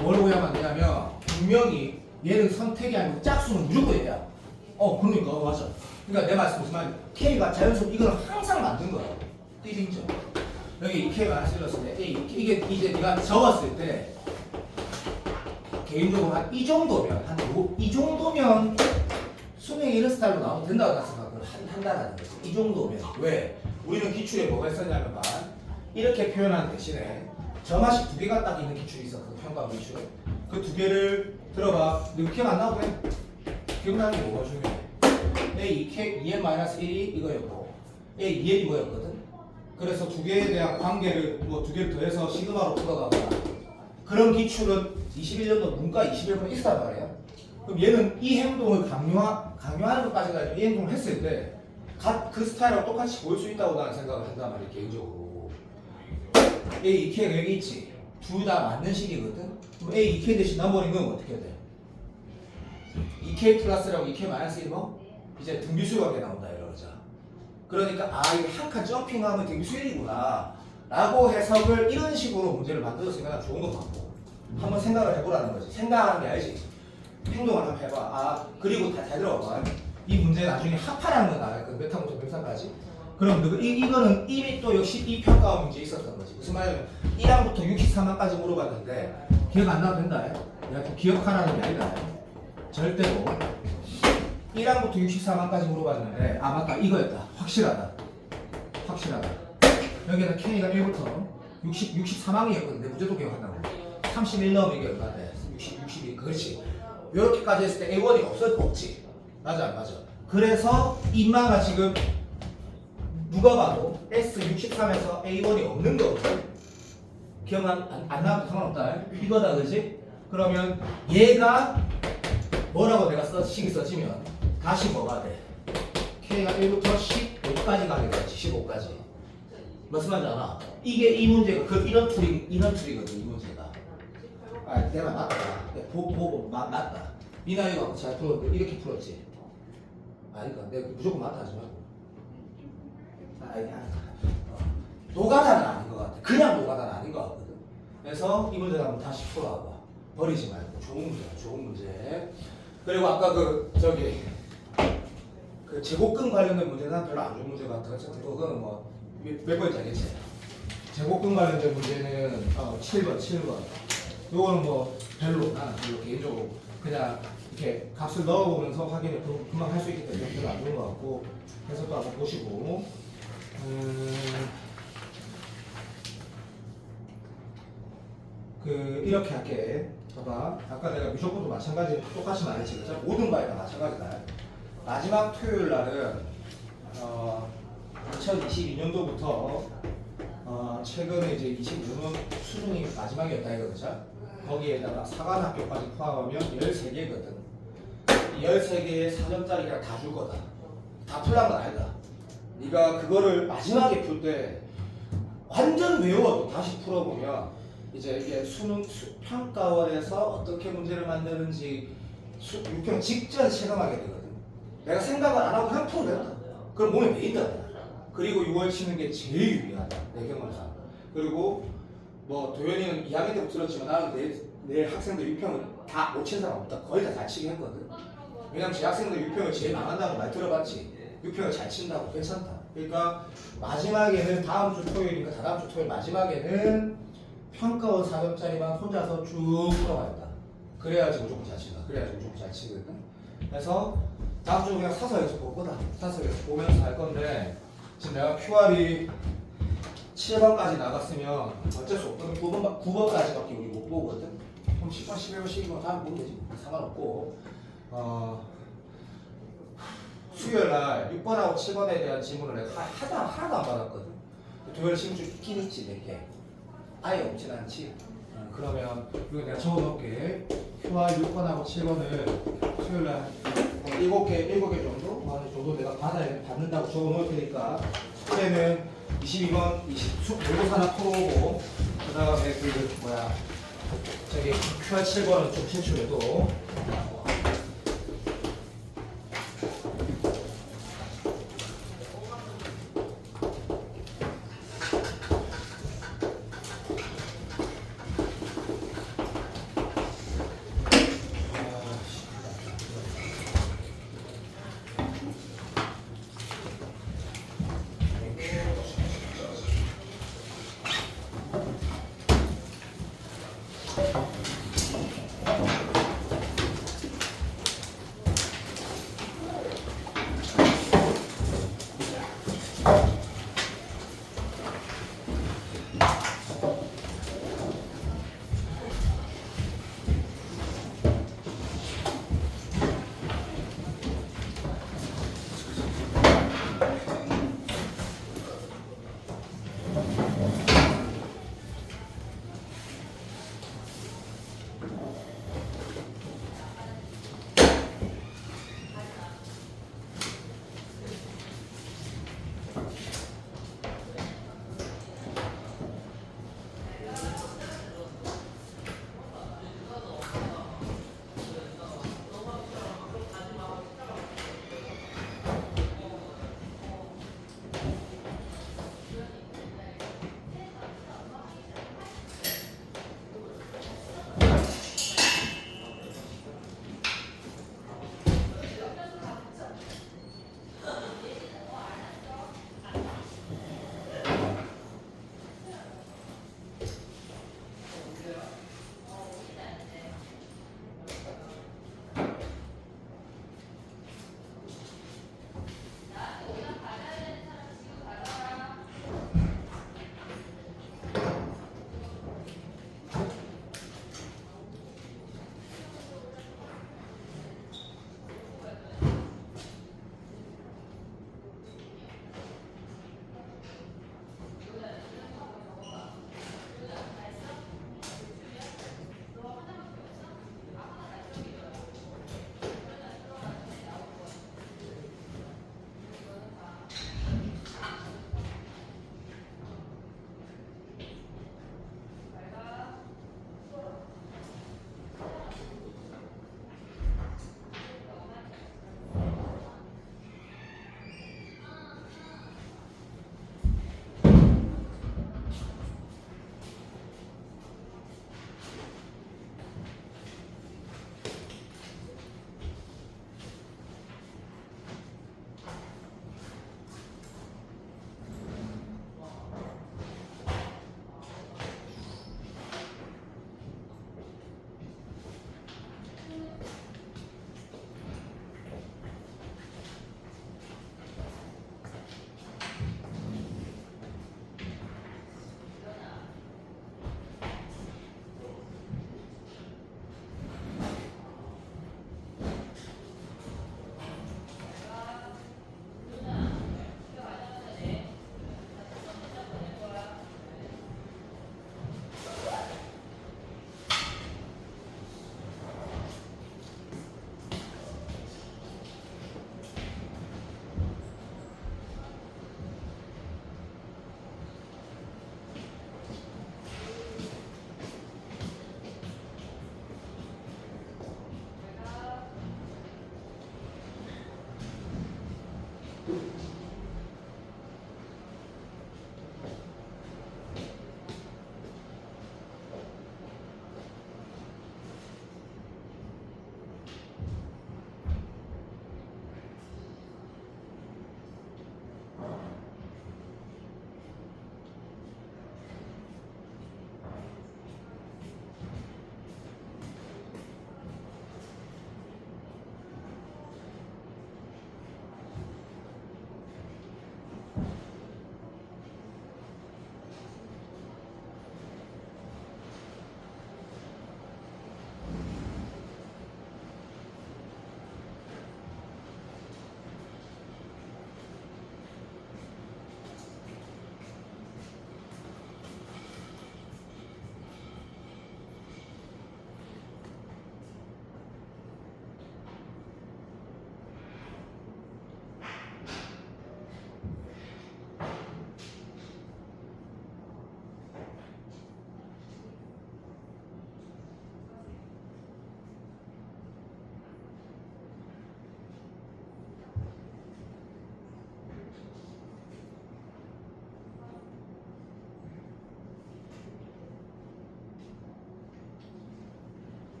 뭘 오해하면 안 되냐면 분명히 얘는 선택이 아니고 짝수는 무조건 얘야. 그러니까 맞아. 그러니까 내 말씀 무슨 말이야. K가 자연스럽게 이거는 항상 만든 거야. 띠딩죠. 여기 2K 마이너스 1을 썼을 때 이게 이제 네가 적었을 때 개인적으로 한 이 정도면 이 정도면 수능이 이런 스타일로 나오면 된다고 생각을 한다는 거지. 이 정도면 왜? 우리는 기출에 뭐가 있었냐면 이렇게 표현하는 대신에 점화식 두 개가 딱 있는 기출이 있었거든. 평가 기출. 그 두 개를 들어봐. 너 기억 안 나도 돼? 기억나는 게 뭐가 중요해? A 2n-1이 이거였고 A 2n이 뭐였거든? 그래서 두 개에 대한 관계를 뭐 두 개를 더해서 시그마로 풀어가거나 그런 기출은 21년도 문과 21번에 있었단 말이야. 그럼 얘는 이 행동을 강요하는 것까지가 이 행동을 했을 때 그 스타일하고 똑같이 보일 수 있다고 나는 생각을 한단 말이야 개인적으로. A 2K가 여기 있지. 둘 다 맞는 식이거든. 그럼 A 2K 대신 넘버링 넣으면 어떻게 돼? 2K 플러스라고 2K 마이너스 1뭐 이제 등비수열이 나온다 이러자. 그러니까 이게 한 칸 점핑하면 등비수열이구나 라고 해석을 이런 식으로 문제를 만들었으니까 좋은 것 같고 한번 생각을 해보라는 거지. 생각하는 게 아니지. 행동을 한번 해봐. 그리고 잘 들어봐. 이 문제 나중에 합하라는 거 나왔거든. 몇 항부터 몇 항까지. 그럼 이거는 이미 또 역시 이 평가 문제 있었던 거지. 무슨 말이냐면 1항부터 63항까지 물어봤는데 기억 안 나도 된다. 내가 또 기억하라는 게 아니다. 절대로 1항부터 63항까지 물어봤는데 맞다 이거였다. 확실하다. 여기에다 K가 1부터 63항이었거든. 내 문제도 기억한다고. 31 넣으면 이게 얼마 돼? 62 그렇지. 이렇게까지 했을 때 A1이 없지. 맞아 안 맞아? 그래서 인마가 지금 누가 봐도 S63에서 A1이 없는 거거든. 기억 안 나도 상관없다. 이거다 그지? 그러면 얘가 뭐라고 내가 식이 써지면 다시 뭐가 돼? K가 1부터 15까지 가게 되지. 15까지. 무슨 말인지 알아? 이게 이 문제가 이런 틀이거든 이 문제가. 내가 맞다. 보고 맞다. 미나 이거 잘 풀었는데 이렇게 풀었지. 그러니까 내가 무조건 맞다 하지 말고. 노가다는 아닌 것 같아. 그냥 노가다는 아닌 것 같거든. 그래서 이 문제를 한번 다시 풀어봐. 버리지 말고. 좋은 문제. 그리고 아까 그 제곱근 관련된 문제는 별로 안 좋은 문제 같아. 그거는 뭐 몇 번인지 알겠지? 제곱근 관련된 문제는 7번. 요거는 뭐 별로 나는 별로 개인적으로 그냥 이렇게 값을 넣어보면서 확인을 금방 할 수 있기 때문에 별로 안 좋은 것 같고 해서 또 한번 보시고 이렇게 할게. 봐봐. 아까 내가 무조건도 마찬가지 똑같이 말했지. 그죠? 모든 바에 다 마찬가지다. 마지막 토요일 날은 2022년도부터 최근에 이제 22년 수능이 마지막이었다 이거죠. 거기에다가 사관학교까지 포함하면 13개거든. 13개의 4점짜리 그냥 다 줄 거다. 다 풀란 건 아니다. 네가 그거를 마지막에 풀 때 완전 외워도 다시 풀어보면 이제 이게 수능 평가원에서 어떻게 문제를 만드는지 6평 직전 실험하게 되거든. 내가 생각을 안 하고 그냥 풀어낸다. 그럼 몸에 배인다. 그리고 6월 치는 게 제일 유리하다. 내 경험상. 그리고 뭐 도현이는 2학년 때부터 들었지만 나는 내 학생들 6평은 다 못 친 사람 없다. 거의 다 잘 치게 했거든. 왜냐면 제 학생들 6평을 제일 망한다고 말 들어봤지. 6평을 잘 친다고 괜찮다. 그러니까 마지막에는 다음 주 토요일이니까 다다음 주 토요일 마지막에는 평가원 4점짜리만 혼자서 쭉 풀어가겠다. 그래야지 무조건 잘 친다. 그래야지 무조건 잘 치거든. 그래서 다음 주 그냥 사서 여기서 볼 거다. 사서 여기서 보면서 할 건데 지금 내가 QR이 7번까지 나갔으면 어쩔 수 없거든. 9번까지밖에 우리 못 보거든. 그럼 10번, 11번, 12번 다음 보면 되지. 상관없고 수요일날 6번하고 7번에 대한 질문을 내가 하나도 안 받았거든. 도요일 친구 중 있긴 있지 몇 개. 아예 없진 않지. 그러면 이거 내가 적어놓을게. QR 6번하고 7번을 수요일날 7개 정도? 어느 정도 내가 받는다고 적어놓을 테니까 숙제는 22번, 모의고사 하나 풀어오고 그 다음에 저기 QR 7번은 좀 제출해도